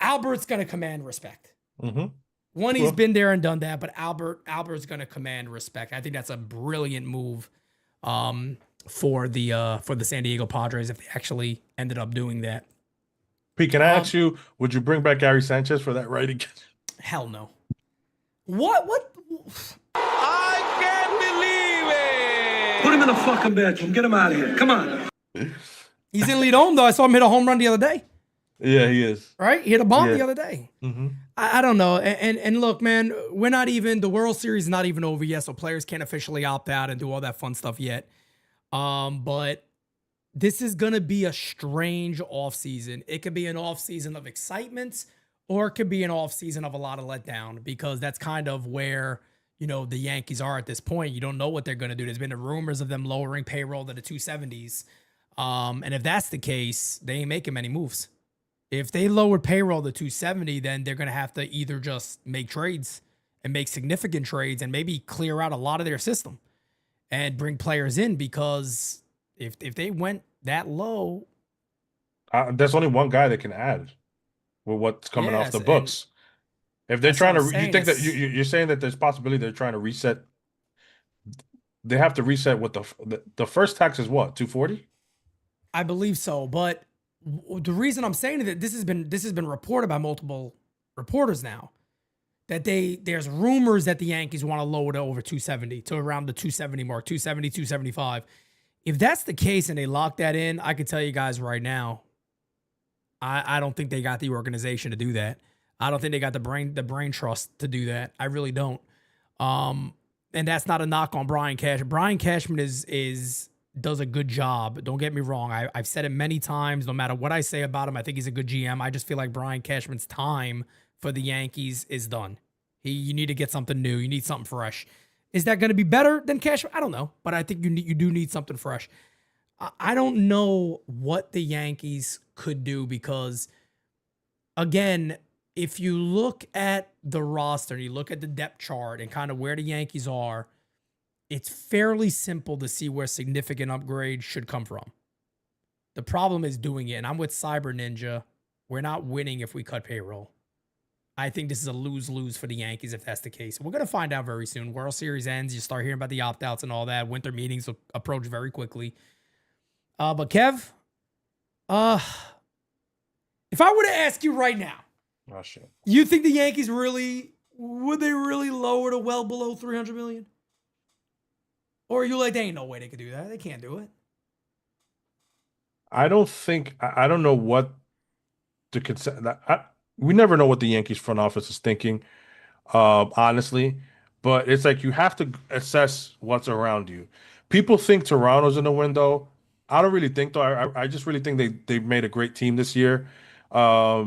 Albert's gonna command respect. Mm-hmm. He's been there and done that, but Albert's gonna command respect. I think that's a brilliant move for the San Diego Padres if they actually ended up doing that. Pete, can I ask you, would you bring back Gary Sanchez for that righty? Hell no. What? I can't believe it. Put him in a fucking bedroom. Get him out of here. Come on. He's in Lidom, though. I saw him hit a home run the other day. Yeah, he is. Right? He hit a bomb the other day. Mm-hmm. I don't know. And look, man, the World Series is not even over yet, so players can't officially opt out and do all that fun stuff yet. But this is going to be a strange offseason. It could be an offseason of excitement, or it could be an offseason of a lot of letdown, because that's kind of where, the Yankees are at this point. You don't know what they're going to do. There's been the rumors of them lowering payroll to the 270s. And if that's the case, they ain't making many moves. If they lowered payroll to 270, then they're going to have to either just make trades and make significant trades and maybe clear out a lot of their system and bring players in, because if they went that low, there's only one guy that can add with what's coming off the books. If they're trying to, you think that you're saying that there's possibility they're trying to reset. They have to reset with the first tax is what, 240? I believe so, but the reason I'm saying that this has been reported by multiple reporters now. that there's rumors that the Yankees want to lower to over 270 to around the 270 mark, 270, 275. If that's the case and they lock that in, I can tell you guys right now, I don't think they got the organization to do that. I don't think they got the brain trust to do that. I really don't. And that's not a knock on Brian Cashman. Brian Cashman does a good job. Don't get me wrong. I've said it many times. No matter what I say about him, I think he's a good GM. I just feel like Brian Cashman's time for the Yankees is done. You need to get something new. You need something fresh. Is that going to be better than Cashman? I don't know, but I think you do need something fresh. I don't know what the Yankees could do because, again, if you look at the roster, you look at the depth chart and kind of where the Yankees are, it's fairly simple to see where significant upgrades should come from. The problem is doing it, and I'm with Cyber Ninja. We're not winning if we cut payroll. I think this is a lose-lose for the Yankees if that's the case. We're going to find out very soon. World Series ends. You start hearing about the opt-outs and all that. Winter meetings will approach very quickly. But Kev, if I were to ask you right now, oh, shit. You think the Yankees would they really lower to well below $300 million? Or are you like, they ain't no way they could do that. They can't do it. I don't know what to consider. We never know what the Yankees front office is thinking, honestly. But it's like you have to assess what's around you. People think Toronto's in the window. I don't really think, though. I just really think they made a great team this year. I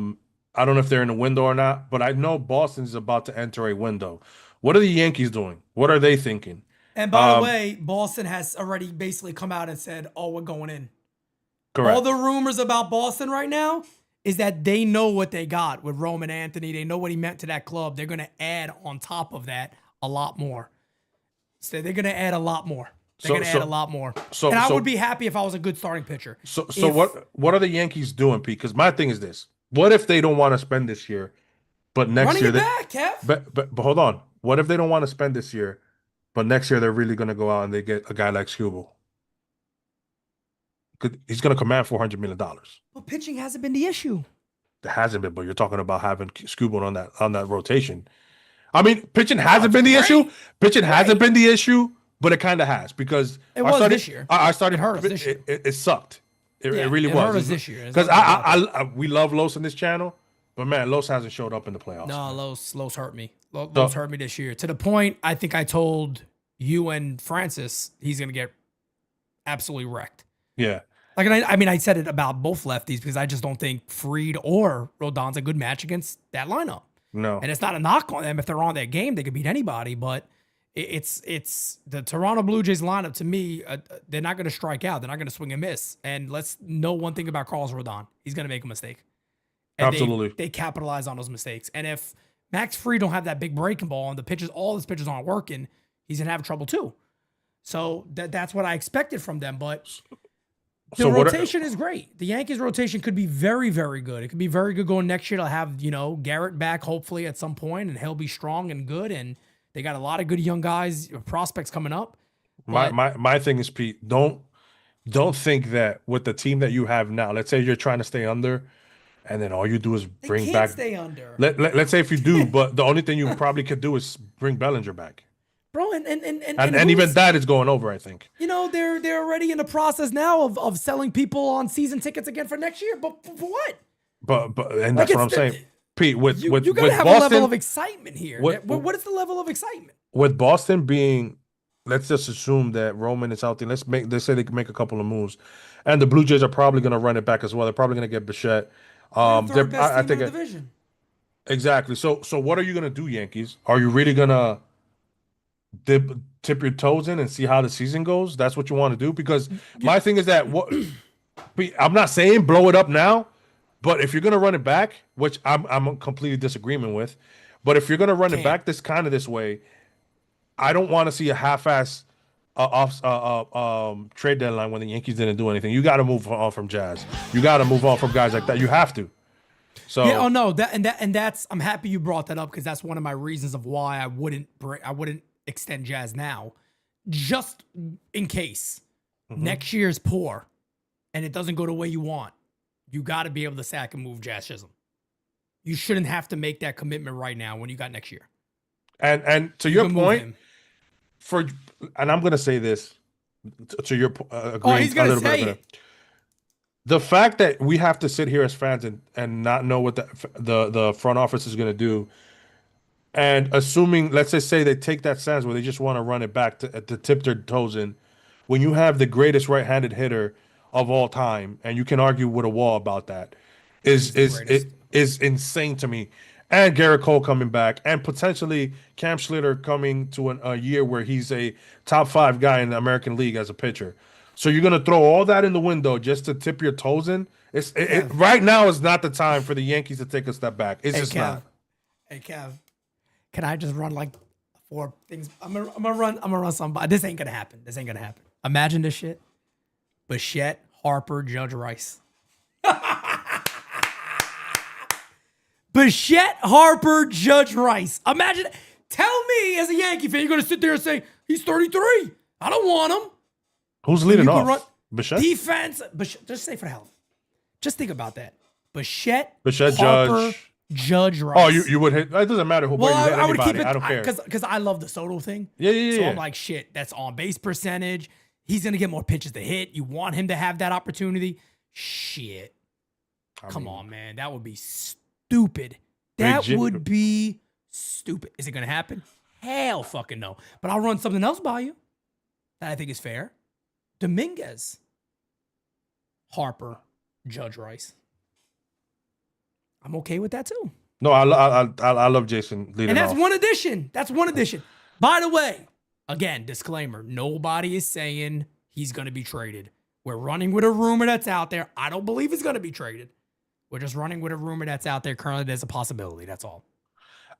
don't know if they're in the window or not, but I know Boston's about to enter a window. What are the Yankees doing? What are they thinking? And by the way, Boston has already basically come out and said, oh, we're going in. Correct. All the rumors about Boston right now is that they know what they got with Roman Anthony. They know what he meant to that club. They're going to add on top of that a lot more. So they're going to add a lot more. They're going to add a lot more. And I would be happy if I was a good starting pitcher. So what are the Yankees doing, Pete? Because my thing is this. What if they don't want to spend this year, but next year... Running it back, Kev. But hold on. What if they don't want to spend this year, but next year they're really going to go out and they get a guy like Skubal? He's going to command $400 million. But pitching hasn't been the issue. It hasn't been, but you're talking about having Skubal on that rotation. I mean, pitching hasn't been the issue. Pitching hasn't been the issue, but it kind of has because it was this year. I started. It hurt us this year. It sucked. It really was. It hurt us this year because we love Los on this channel, but man, Los hasn't showed up in the playoffs. No, Los hurt me. Los hurt me this year to the point I think I told you and Francis he's gonna get absolutely wrecked. Yeah. Like, I mean, I said it about both lefties because I just don't think Fried or Rodon's a good match against that lineup. No. And it's not a knock on them. If they're on their game, they could beat anybody. But it's the Toronto Blue Jays lineup, to me, they're not going to strike out. They're not going to swing and miss. And let's know one thing about Carlos Rodon. He's going to make a mistake. And absolutely. They capitalize on those mistakes. And if Max Fried don't have that big breaking ball and all his pitches aren't working, he's going to have trouble too. So that's what I expected from them. But... The rotation is great. The Yankees rotation could be very, very good. It could be very good going next year. They'll have, Garrett back hopefully at some point, and he'll be strong and good. And they got a lot of good young guys, prospects coming up. My thing is, Pete, don't think that with the team that you have now, let's say you're trying to stay under, and then all you do is bring back. Stay under. Let's say if you do, but the only thing you probably could do is bring Bellinger back. Bro, and even that is going over, I think. They're already in the process now of selling people on season tickets again for next year. But for what? But that's what I'm saying, Pete. You gotta have Boston, a level of excitement here. What is the level of excitement? With Boston being, let's just assume that Roman is out there. Let's say they can make a couple of moves, and the Blue Jays are probably going to run it back as well. They're probably going to get Bichette. I think in the division. Exactly. So what are you going to do, Yankees? Are you really going to tip your toes in and see how the season goes? That's what you want to do? Because my thing is that I'm not saying blow it up now, but if you're going to run it back, which I'm completely disagreement with, but if you're going to run it back this way, I don't want to see a half-ass trade deadline when the Yankees didn't do anything. You got to move on from Jazz. You got to move on from guys like that. You have to. So yeah, that's I'm happy you brought that up because that's one of my reasons of why I wouldn't extend Jazz now, just in case next year's poor and it doesn't go the way you want. You got to be able to sack and move Jazz Chisholm. You shouldn't have to make that commitment right now when you got next year. And to You your can move point, him. and I'm gonna say this to your agreeing he's a gonna little say bit. it. The fact that we have to sit here as fans and not know what the front office is gonna do, and assuming, let's just say they take that stance where they just want to run it back to tip their toes in, when you have the greatest right-handed hitter of all time, and you can argue with a wall about that, He's the greatest. it is insane to me. And Garrett Cole coming back, and potentially Cam Schlitter coming to a year where he's a top 5 guy in the American League as a pitcher. So you're gonna throw all that in the window just to tip your toes in? Right now is not the time for the Yankees to take a step back. It's just Kev. not. Hey Kev, can I just run like 4 things? I'm gonna run something. This ain't gonna happen. Imagine this shit. Bichette, Harper, Judge Rice. Bichette, Harper, Judge Rice. Imagine. Tell me as a Yankee fan, you're gonna sit there and say he's 33. I don't want him. Who's leading You can off? run Bichette? defense. Just say for the hell of it. Just think about that. Bichette, Bichette, Harper, Judge Rice. Oh, you would hit. It doesn't matter who. Well, you hit I would keep anybody. it. I don't care. Because I love the Soto thing. Yeah. So I'm like, shit, that's on base percentage. He's going to get more pitches to hit. You want him to have that opportunity. Shit. Come on, man. That would be stupid. That would be stupid. Is it going to happen? Hell fucking no. But I'll run something else by you that I think is fair. Dominguez, Harper, Judge Rice. I'm okay with that too. No, I love Jason leading And that's off. one addition. By the way, again, disclaimer, nobody is saying he's going to be traded. We're running with a rumor that's out there. I don't believe he's going to be traded. We're just running with a rumor that's out there. Currently, there's a possibility. That's all.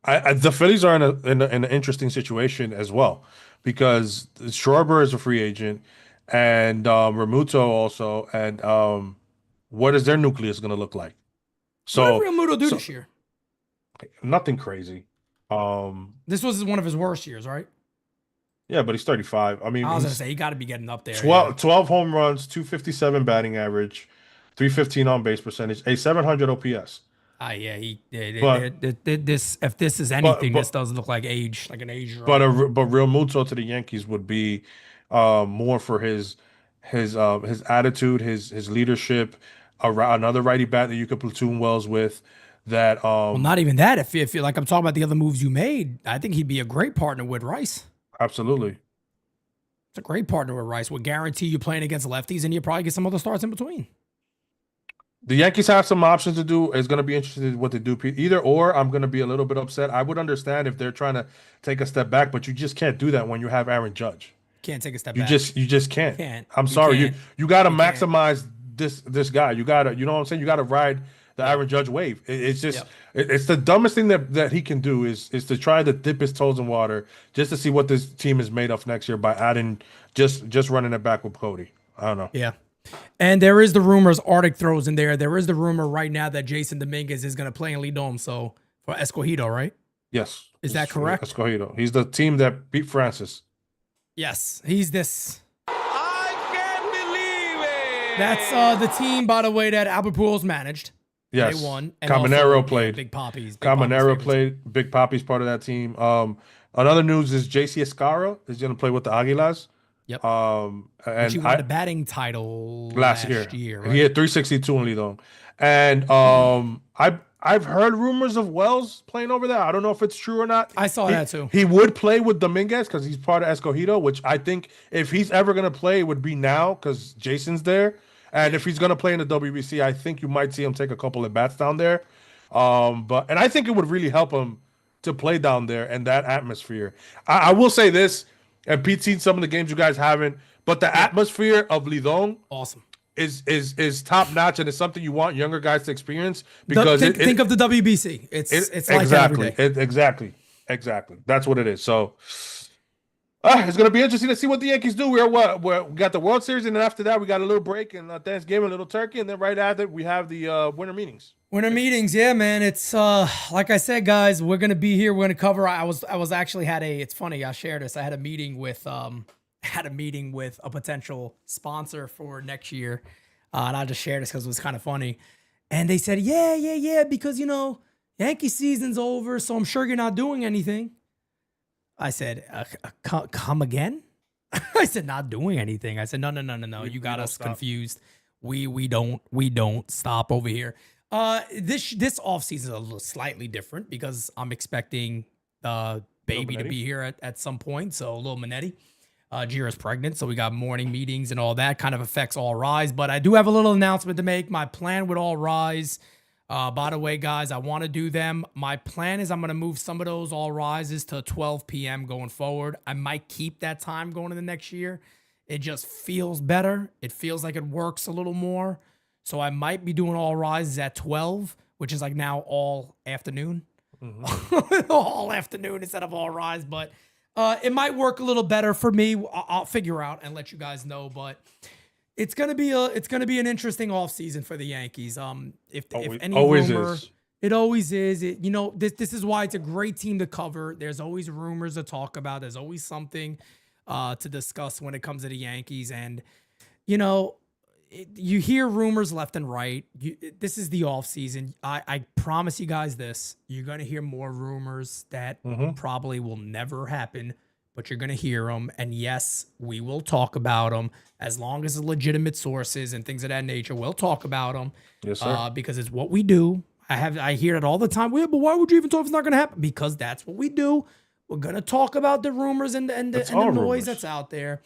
The Phillies are in an interesting situation as well, because Schwarber is a free agent, and Realmuto also, and what is their nucleus going to look like? So What did Realmuto do this year? Nothing crazy. This was one of his worst years, right? Yeah, but he's 35. I mean, I was going to say, he got to be getting up there. 12 home runs, 257 batting average, 315 on base percentage, a 700 OPS. Yeah, if this is anything, this does look like age, like an age. But Realmuto to the Yankees would be more for his attitude, his leadership, another righty bat that you could platoon Wells with. That well, not even that. If you like, I'm talking about the other moves you made. I think he'd be a great partner with Rice. Absolutely, it's a great partner with Rice. Would guarantee you playing against lefties, and you probably get some other starts in between. The Yankees have some options to do. It's going to be interesting in what they do. Either or, I'm going to be a little bit upset. I would understand if they're trying to take a step back, but you just can't do that when you have Aaron Judge. Can't take a step back. You just can't. Can't. I'm sorry. You got to maximize this guy. You got to, you know what I'm saying? You got to ride the Aaron Judge wave. It's just it's the dumbest thing that he can do is to try to dip his toes in water just to see what this team is made of next year by adding just running it back with Cody. I don't know. Yeah. And there is the rumors Arctic throws in there. There is the rumor right now that Jason Dominguez is going to play in Lidom. So for Escogido, right? Yes. Is that correct? Escogido. He's the team that beat Francis. Yes. He's this. I can't believe it. That's the team, by the way, that Albert Pujols managed. Yes. They won. And Caminero also, played. Big Papi's. Caminero played. Big Papi's part of that team. Another news is JC Escarra is going to play with the Águilas. Yep. And he won the batting title last year right? He had 362 in Lidom. And I've heard rumors of Wells playing over there. I don't know if it's true or not. I saw that too. He would play with Dominguez because he's part of Escogido, which I think if he's ever going to play, it would be now because Jason's there. And if he's going to play in the WBC, I think you might see him take a couple of bats down there. And I think it would really help him to play down there and that atmosphere. I will say this, and Pete's seen some of the games you guys haven't, but the atmosphere of Lidon awesome is top notch, and it's something you want younger guys to experience because think of the WBC. It's like exactly that every day. exactly. That's what it is. So it's gonna be interesting to see what the Yankees do. We got the World Series, and then after that we got a little break and Thanksgiving, a little turkey, and then right after we have the winter meetings. Winter meetings, yeah, man. It's like I said, guys, we're gonna be here. We're gonna cover. I was actually it's funny. I shared this. I had a meeting with a potential sponsor for next year, and I just shared this because it was kind of funny. And they said, yeah, because Yankee season's over, so I'm sure you're not doing anything. I said, come again? I said, not doing anything. I said, no. You got us confused. We don't stop over here. This offseason is a little slightly different because I'm expecting baby to be here at some point. So little Minetti. Jira's pregnant, so we got morning meetings and all that. Kind of affects All Rise, but I do have a little announcement to make. My plan with All Rise, by the way, guys, I want to do them. My plan is I'm going to move some of those All Rises to 12 p.m. going forward. I might keep that time going in the next year. It just feels better. It feels like it works a little more. So I might be doing All Rises at 12, which is like now all afternoon. All afternoon instead of All Rise, but it might work a little better for me. I'll figure out and let you guys know, but it's gonna be an interesting offseason for the Yankees. If any always rumor, is. It always is. This is why it's a great team to cover. There's always rumors to talk about. There's always something to discuss when it comes to the Yankees, and you hear rumors left and right. This is the offseason. I promise you guys this. You're going to hear more rumors that probably will never happen, but you're going to hear them. And yes, we will talk about them as long as it's legitimate sources and things of that nature. We'll talk about them. Yes, sir. Because it's what we do. I hear it all the time. Well, but why would you even talk if it's not going to happen? Because that's what we do. We're going to talk about the rumors and the noise rumors that's out there.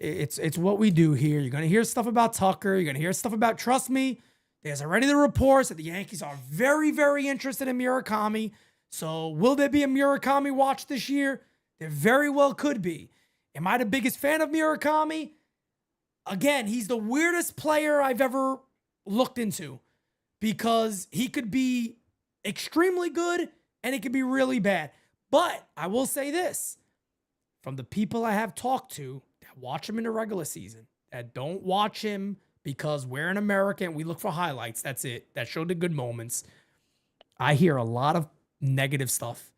It's what we do here. You're going to hear stuff about Tucker. You're going to hear stuff about, trust me, there's already the reports that the Yankees are very, very interested in Murakami. So will there be a Murakami watch this year? There very well could be. Am I the biggest fan of Murakami? Again, he's the weirdest player I've ever looked into because he could be extremely good and it could be really bad. But I will say this, from the people I have talked to, watch him in the regular season, that don't watch him because we're an American, we look for highlights, that's it, that show the good moments. I hear a lot of negative stuff.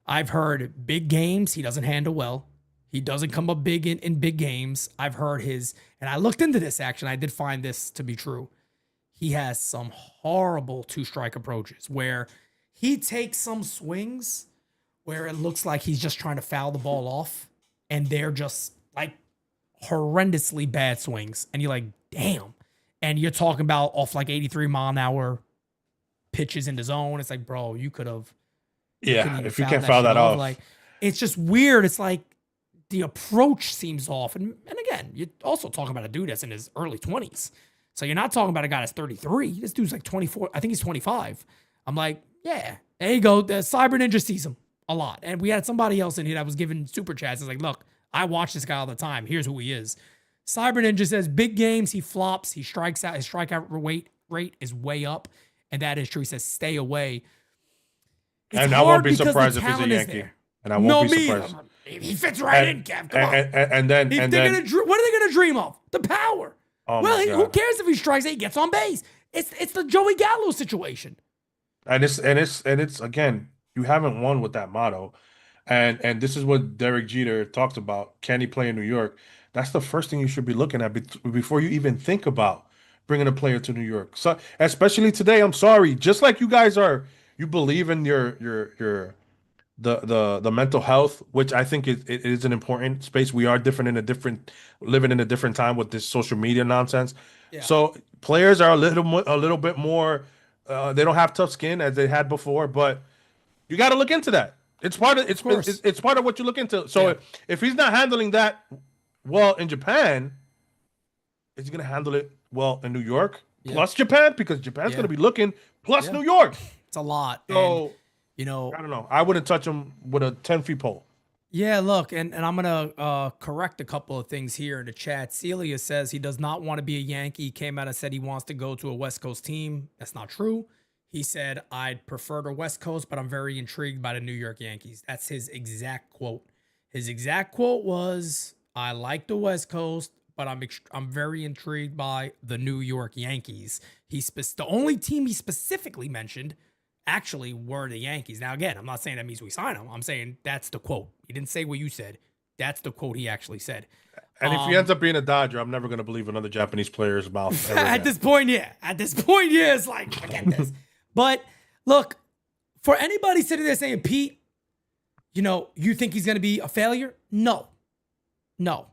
I've heard big games he doesn't handle well. He doesn't come up big in big games. I've heard and I looked into this actually, I did find this to be true. He has some horrible two-strike approaches where he takes some swings where it looks like he's just trying to foul the ball off, and they're just like horrendously bad swings, and you're like, damn. And you're talking about off like 83 mile an hour pitches in the zone. It's like, bro, you could have. Yeah, if you can't foul that off. Like, it's just weird. It's like the approach seems off. And again, you're also talking about a dude that's in his early 20s. So you're not talking about a guy that's 33. This dude's like 24. I think he's 25. I'm like, yeah, there you go. The Cyber Ninja sees him a lot. And we had somebody else in here that was giving super chats. It's like, look, I watch this guy all the time. Here's who he is. Cyber Ninja says, big games, he flops, he strikes out. His strikeout rate is way up. And that is true. He says, stay away. And I won't be surprised if he's a Yankee. And I won't be surprised. He fits right in, Kev. Come on. And then what are they going to dream of? The power. Oh who cares if he strikes out? He gets on base. It's the Joey Gallo situation. And it's again, you haven't won with that motto. And this is what Derek Jeter talks about. Can he play in New York? That's the first thing you should be looking at before you even think about bringing a player to New York. So especially today, I'm sorry, just like you guys you believe in the mental health, which I think it is an important space. We are living in a different time with this social media nonsense. Yeah. So players are a little bit more. They don't have tough skin as they had before, but you got to look into that. It's part of it's part of what you look into. So if he's not handling that well in Japan, is he going to handle it well in New York plus Japan? Because Japan's going to be looking plus New York. It's a lot. So I don't know. I wouldn't touch him with a 10-foot pole. Yeah, look, and I'm gonna correct a couple of things here in the chat. Celia says he does not want to be a Yankee. He came out and said he wants to go to a West Coast team. That's not true. He said, I'd prefer the West Coast, but I'm very intrigued by the New York Yankees. That's his exact quote. His exact quote was, I like the West Coast, but I'm very intrigued by the New York Yankees. The only team he specifically mentioned actually were the Yankees. Now, again, I'm not saying that means we sign him. I'm saying that's the quote. He didn't say what you said. That's the quote he actually said. And if he ends up being a Dodger, I'm never going to believe another Japanese player's mouth ever At this point, yeah. It's like, forget this. But look, For anybody sitting there saying, Pete, you think he's going to be a failure? No. The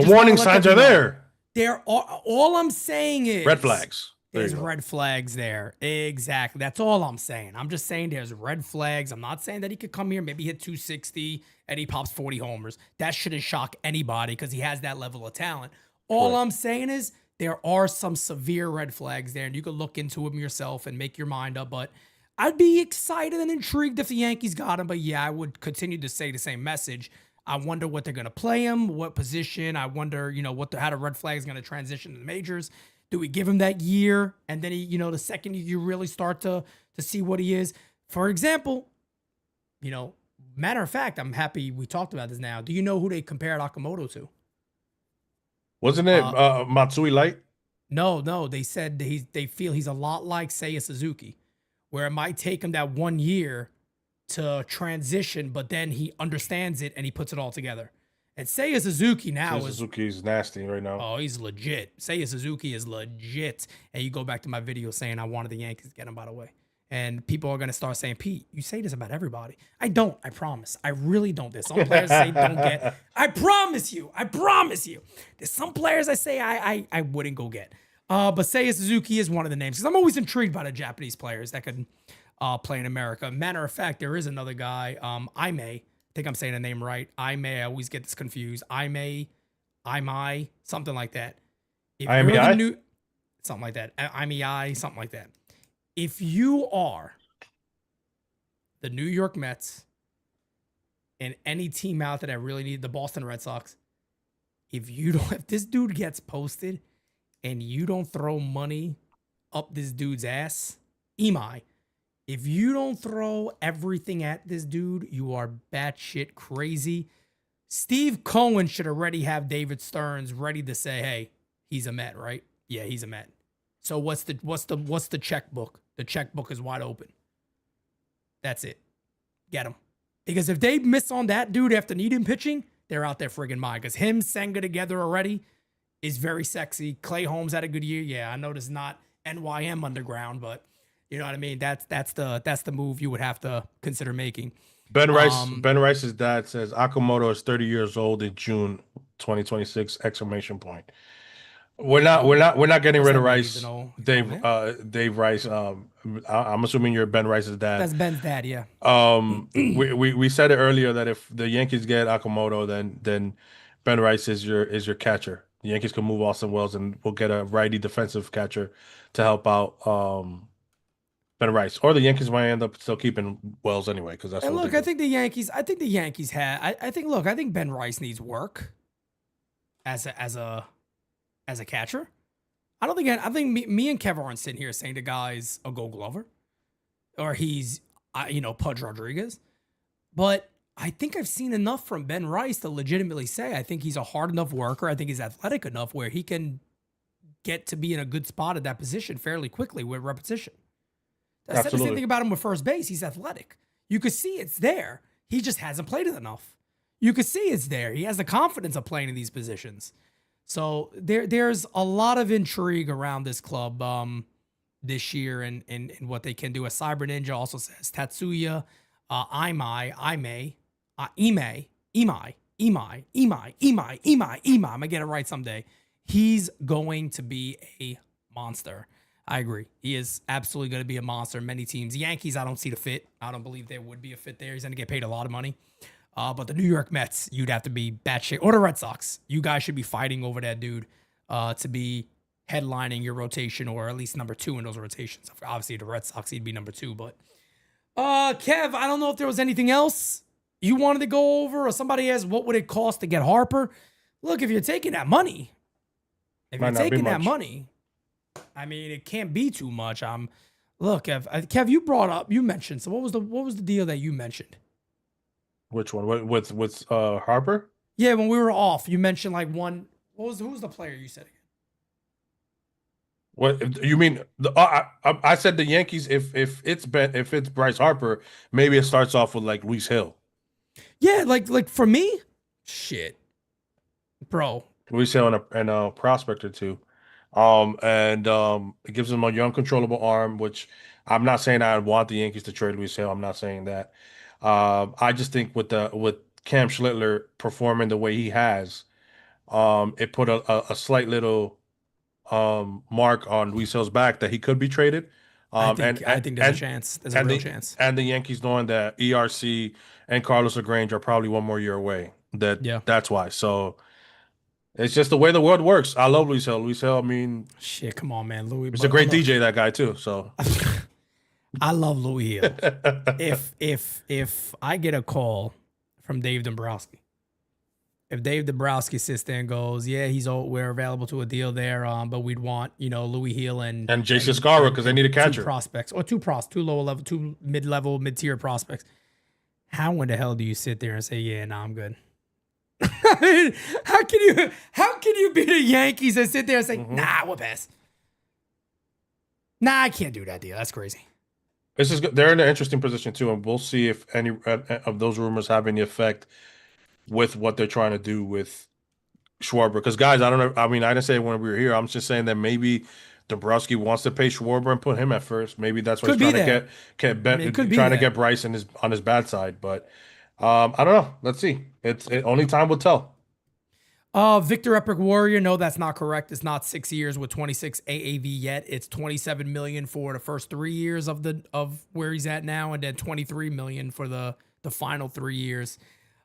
warning signs are there. All I'm saying is Red flags. There's red flags there. Exactly. That's all I'm saying. I'm just saying there's red flags. I'm not saying that he could come here, maybe hit 260 and he pops 40 homers. That shouldn't shock anybody because he has that level of talent. All I'm saying is there are some severe red flags there, and you can look into them yourself and make your mind up. But I'd be excited and intrigued if the Yankees got him. But yeah, I would continue to say the same message. I wonder what they're going to play him, what position. I wonder, how the red flag is going to transition to the majors. Do we give him that year? And then, the second you really start to see what he is. For example, matter of fact, I'm happy we talked about this now. Do you know who they compared Okamoto to? Wasn't it Matsui Light? No. They said they feel he's a lot like Seiya Suzuki, where it might take him that 1 year to transition, but then he understands it and he puts it all together. And Seiya Suzuki now Suzuki's nasty right now. Oh, he's legit. Seiya Suzuki is legit. And you go back to my video saying I wanted the Yankees to get him, by the way. And people are going to start saying, Pete, you say this about everybody. I don't. I promise. I really don't. There's some players say don't get. I promise you. There's some players I say I wouldn't go get. But Seiya Suzuki is one of the names. Because I'm always intrigued by the Japanese players that could play in America. Matter of fact, there is another guy, I think I'm saying the name right. I always get this confused. Something like that. Something like that. Something like that. If you are the New York Mets and any team out there that really need the Boston Red Sox, if this dude gets posted and you don't throw money up this dude's ass, if you don't throw everything at this dude, you are batshit crazy. Steve Cohen should already have David Stearns ready to say, "Hey, he's a Met, right? Yeah, he's a Met." So what's the checkbook? The checkbook is wide open. That's it. Get him. Because if they miss on that dude after needing pitching, they're out there friggin' mine. Because him, Senga together already is very sexy. Clay Holmes had a good year. Yeah, I know this is not NYM underground, but you know what I mean? That's the move you would have to consider making. Ben Rice's dad says Okamoto is 30 years old in June 2026! Exclamation point. We're not getting rid of Rice. Dave Rice. I'm assuming you're Ben Rice's dad. That's Ben's dad, yeah. We said it earlier that if the Yankees get Okamoto, then Ben Rice is your catcher. The Yankees can move Austin Wells and we'll get a righty defensive catcher to help out Ben Rice. Or the Yankees might end up still keeping Wells anyway, because that's. And look, I think the Yankees had. I think Ben Rice needs work as a catcher. I think me and Kev aren't sitting here saying the guy's a Gold Glover or he's Pudge Rodriguez, but I think I've seen enough from Ben Rice to legitimately say I think he's a hard enough worker. I think he's athletic enough where he can get to be in a good spot at that position fairly quickly with repetition. I said the same thing about him with first base. He's athletic. You could see it's there. He just hasn't played it enough. You could see it's there. He has the confidence of playing in these positions. So there's a lot of intrigue around this club this year and what they can do. A Cyber Ninja also says Tatsuya, Imai. I'm gonna get it right someday. He's going to be a monster. I agree. He is absolutely going to be a monster in many teams. The Yankees, I don't see the fit. I don't believe there would be a fit there. He's going to get paid a lot of money. But the New York Mets, you'd have to be batshit. Or the Red Sox. You guys should be fighting over that dude to be headlining your rotation or at least number 2 in those rotations. Obviously, the Red Sox, he'd be number 2. But Kev, I don't know if there was anything else you wanted to go over or somebody asked what would it cost to get Harper. Look, if you're taking that money, I mean, it can't be too much. Look, Kev, you mentioned. So what was the deal that you mentioned? Which one? With Harper? Yeah, when we were off, you mentioned like one. Who was the player you said again? What you mean? I said the Yankees. If it's Bryce Harper, maybe it starts off with like Luis Hill. Yeah, like for me, shit, bro. Luis Hill and a prospect or two. It gives him a young, controllable arm, which I'm not saying I want the Yankees to trade Luis Hill. I'm not saying that. I just think with Cam Schlittler performing the way he has, it put a slight little mark on Luis Hill's back that he could be traded. I Um, and think I and think there's a and chance. There's a and real the chance. and the Yankees knowing that ERC and Carlos LaGrange are probably one more year away. Yeah. That's why. So it's just the way the world works. I love Luis Hill. Luis Hill, I mean, Shit, come on, man, Louis. he's a But great look, DJ, that guy too. So I love Louis Hill. If I get a call from Dave Dombrowski, if Dave Dombrowski sits there and goes, yeah, we're available to a deal there, but we'd want Louis Hill and Jason Scarra because they need a catcher. two prospects or two lower level, two mid-level, mid-tier prospects. How in the hell do you sit there and say, yeah, nah, I'm good? I mean, how can you be the Yankees and sit there and say, nah, we'll pass? Nah, I can't do that deal. That's crazy. This is good. They're in an interesting position too, and we'll see if any of those rumors have any effect with what they're trying to do with Schwarber. Because guys, I don't know. I mean, I didn't say it when we were here. I'm just saying that maybe Dombrowski wants to pay Schwarber and put him at first. Maybe that's what Could he's be trying that. to get Could be trying to that. get Bryce on his bad side. But I don't know. Let's see. Only time will tell. Victor Epic Warrior, no, that's not correct. It's not 6 years with 26 AAV yet. It's 27 million for the first 3 years of where he's at now, and then 23 million for the final 3 years.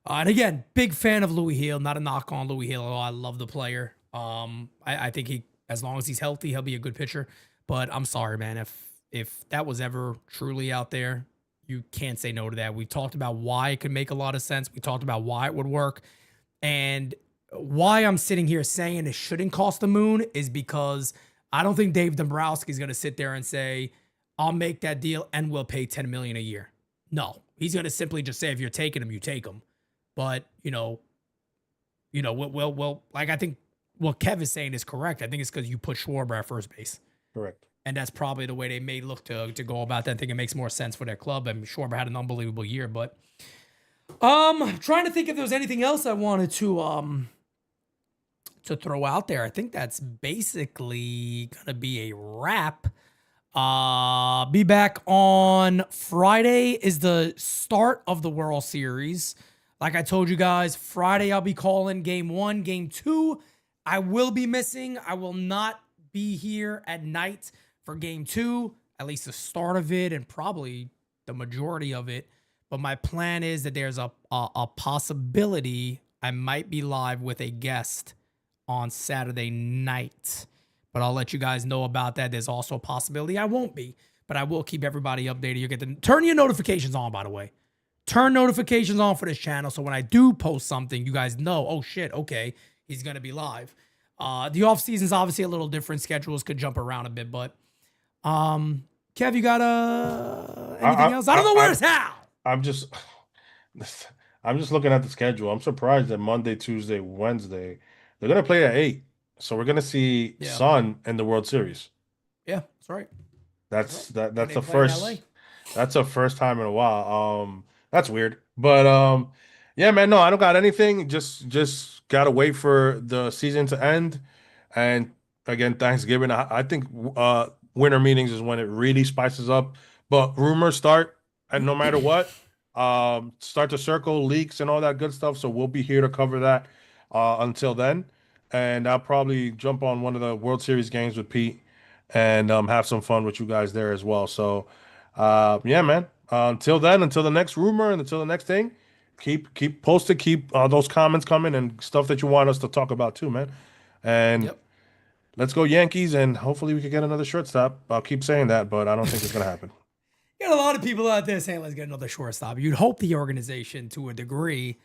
And again, big fan of Louis Hill. Not a knock on Louis Hill. I love the player. I think as long as he's healthy, he'll be a good pitcher. But I'm sorry, man. If that was ever truly out there, you can't say no to that. We talked about why it could make a lot of sense. We talked about why it would work. And why I'm sitting here saying it shouldn't cost the moon is because I don't think Dave Dombrowski is going to sit there and say, I'll make that deal and we'll pay $10 million a year. No, he's going to simply just say, if you're taking him, you take him. But, we'll like, I think what Kev is saying is correct. I think it's because you put Schwarber at first base. Correct. And that's probably the way they may look to go about that. I think it makes more sense for their club. I mean, Schwarber had an unbelievable year, but I'm trying to think if there was anything else I wanted to throw out there. I think that's basically gonna be a wrap. Be back on Friday is the start of the World Series. Like I told you guys, Friday I'll be calling game 1, game 2. I will be missing. I will not be here at night for game 2, at least the start of it and probably the majority of it. But my plan is that there's a possibility I might be live with a guest on Saturday night. But I'll let you guys know about that. There's also a possibility I won't be, but I will keep everybody updated. You get to turn your notifications on, by the way. Turn notifications on for this channel, so when I do post something, you guys know, oh shit, okay, he's going to be live. The off season is obviously a little different. Schedules could jump around a bit, but Kev, you got anything else? I don't know where it's how. I'm just looking at the schedule. I'm surprised that Monday, Tuesday, Wednesday, they're gonna play at 8. So we're gonna see Sun in the World Series. Yeah, that's right. That's the LA. first. That's a first time in a while. That's weird, but yeah, man. No, I don't got anything. Just gotta wait for the season to end, and again, Thanksgiving. I think winter meetings is when it really spices up. But rumors start, and no matter what, start to circle leaks and all that good stuff. So we'll be here to cover that until then, and I'll probably jump on one of the World Series games with Pete and have some fun with you guys there as well. So yeah, man. Until then, until the next rumor and until the next thing, keep posted, keep those comments coming and stuff that you want us to talk about too, man. And let's go Yankees, and hopefully we can get another shortstop. I'll keep saying that, but I don't think it's gonna happen. You got a lot of people out there saying let's get another shortstop. You'd hope the organization, to a degree,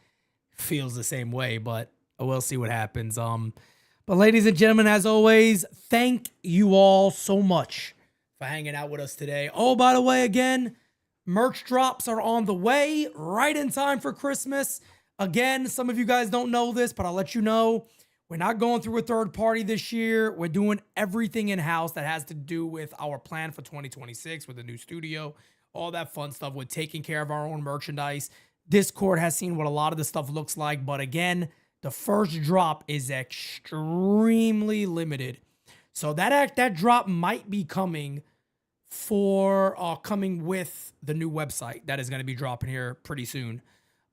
feels the same way, but we'll see what happens. But ladies and gentlemen, as always, thank you all so much for hanging out with us today. Oh, by the way, again, merch drops are on the way right in time for Christmas. Again, some of you guys don't know this, but I'll let you know. We're not going through a third party this year. We're doing everything in-house that has to do with our plan for 2026 with the new studio, all that fun stuff. We're taking care of our own merchandise. Discord has seen what a lot of the stuff looks like, but again, the first drop is extremely limited. So that drop might be coming for coming with the new website that is going to be dropping here pretty soon.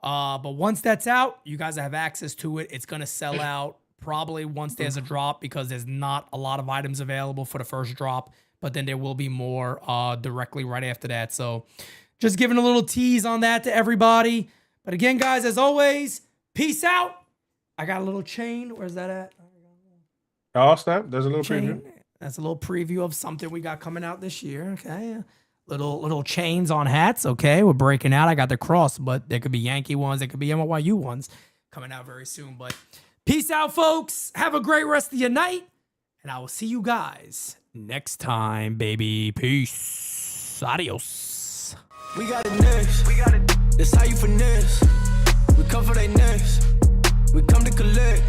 But once that's out, you guys have access to it. It's going to sell out probably once there's a drop because there's not a lot of items available for the first drop, but then there will be more directly right after that. So just giving a little tease on that to everybody. But again, guys, as always, peace out. I got a little chain. Where's that at? Oh, snap. There's a little Chain. preview. That's a little preview of something we got coming out this year. Okay. Little chains on hats. Okay. We're breaking out. I got the cross, but there could be Yankee ones. There could be NYU ones coming out very soon. But peace out, folks. Have a great rest of your night. And I will see you guys next time, baby. Peace. Adios. We got it next. That's how you finesse. We come for they next. We come to collect.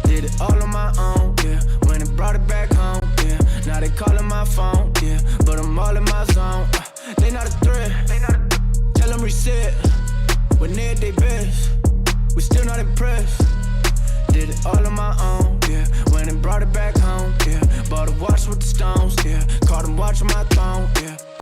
Did it all on my own, yeah. When it brought it back home, yeah. Now they calling my phone, yeah. But I'm all in my zone. They not a threat. Tell them reset. When they're at their best, we still not impressed. Did it all on my own, yeah. When it brought it back home, yeah. Bought a watch with the stones, yeah. Caught them watching my throne, yeah.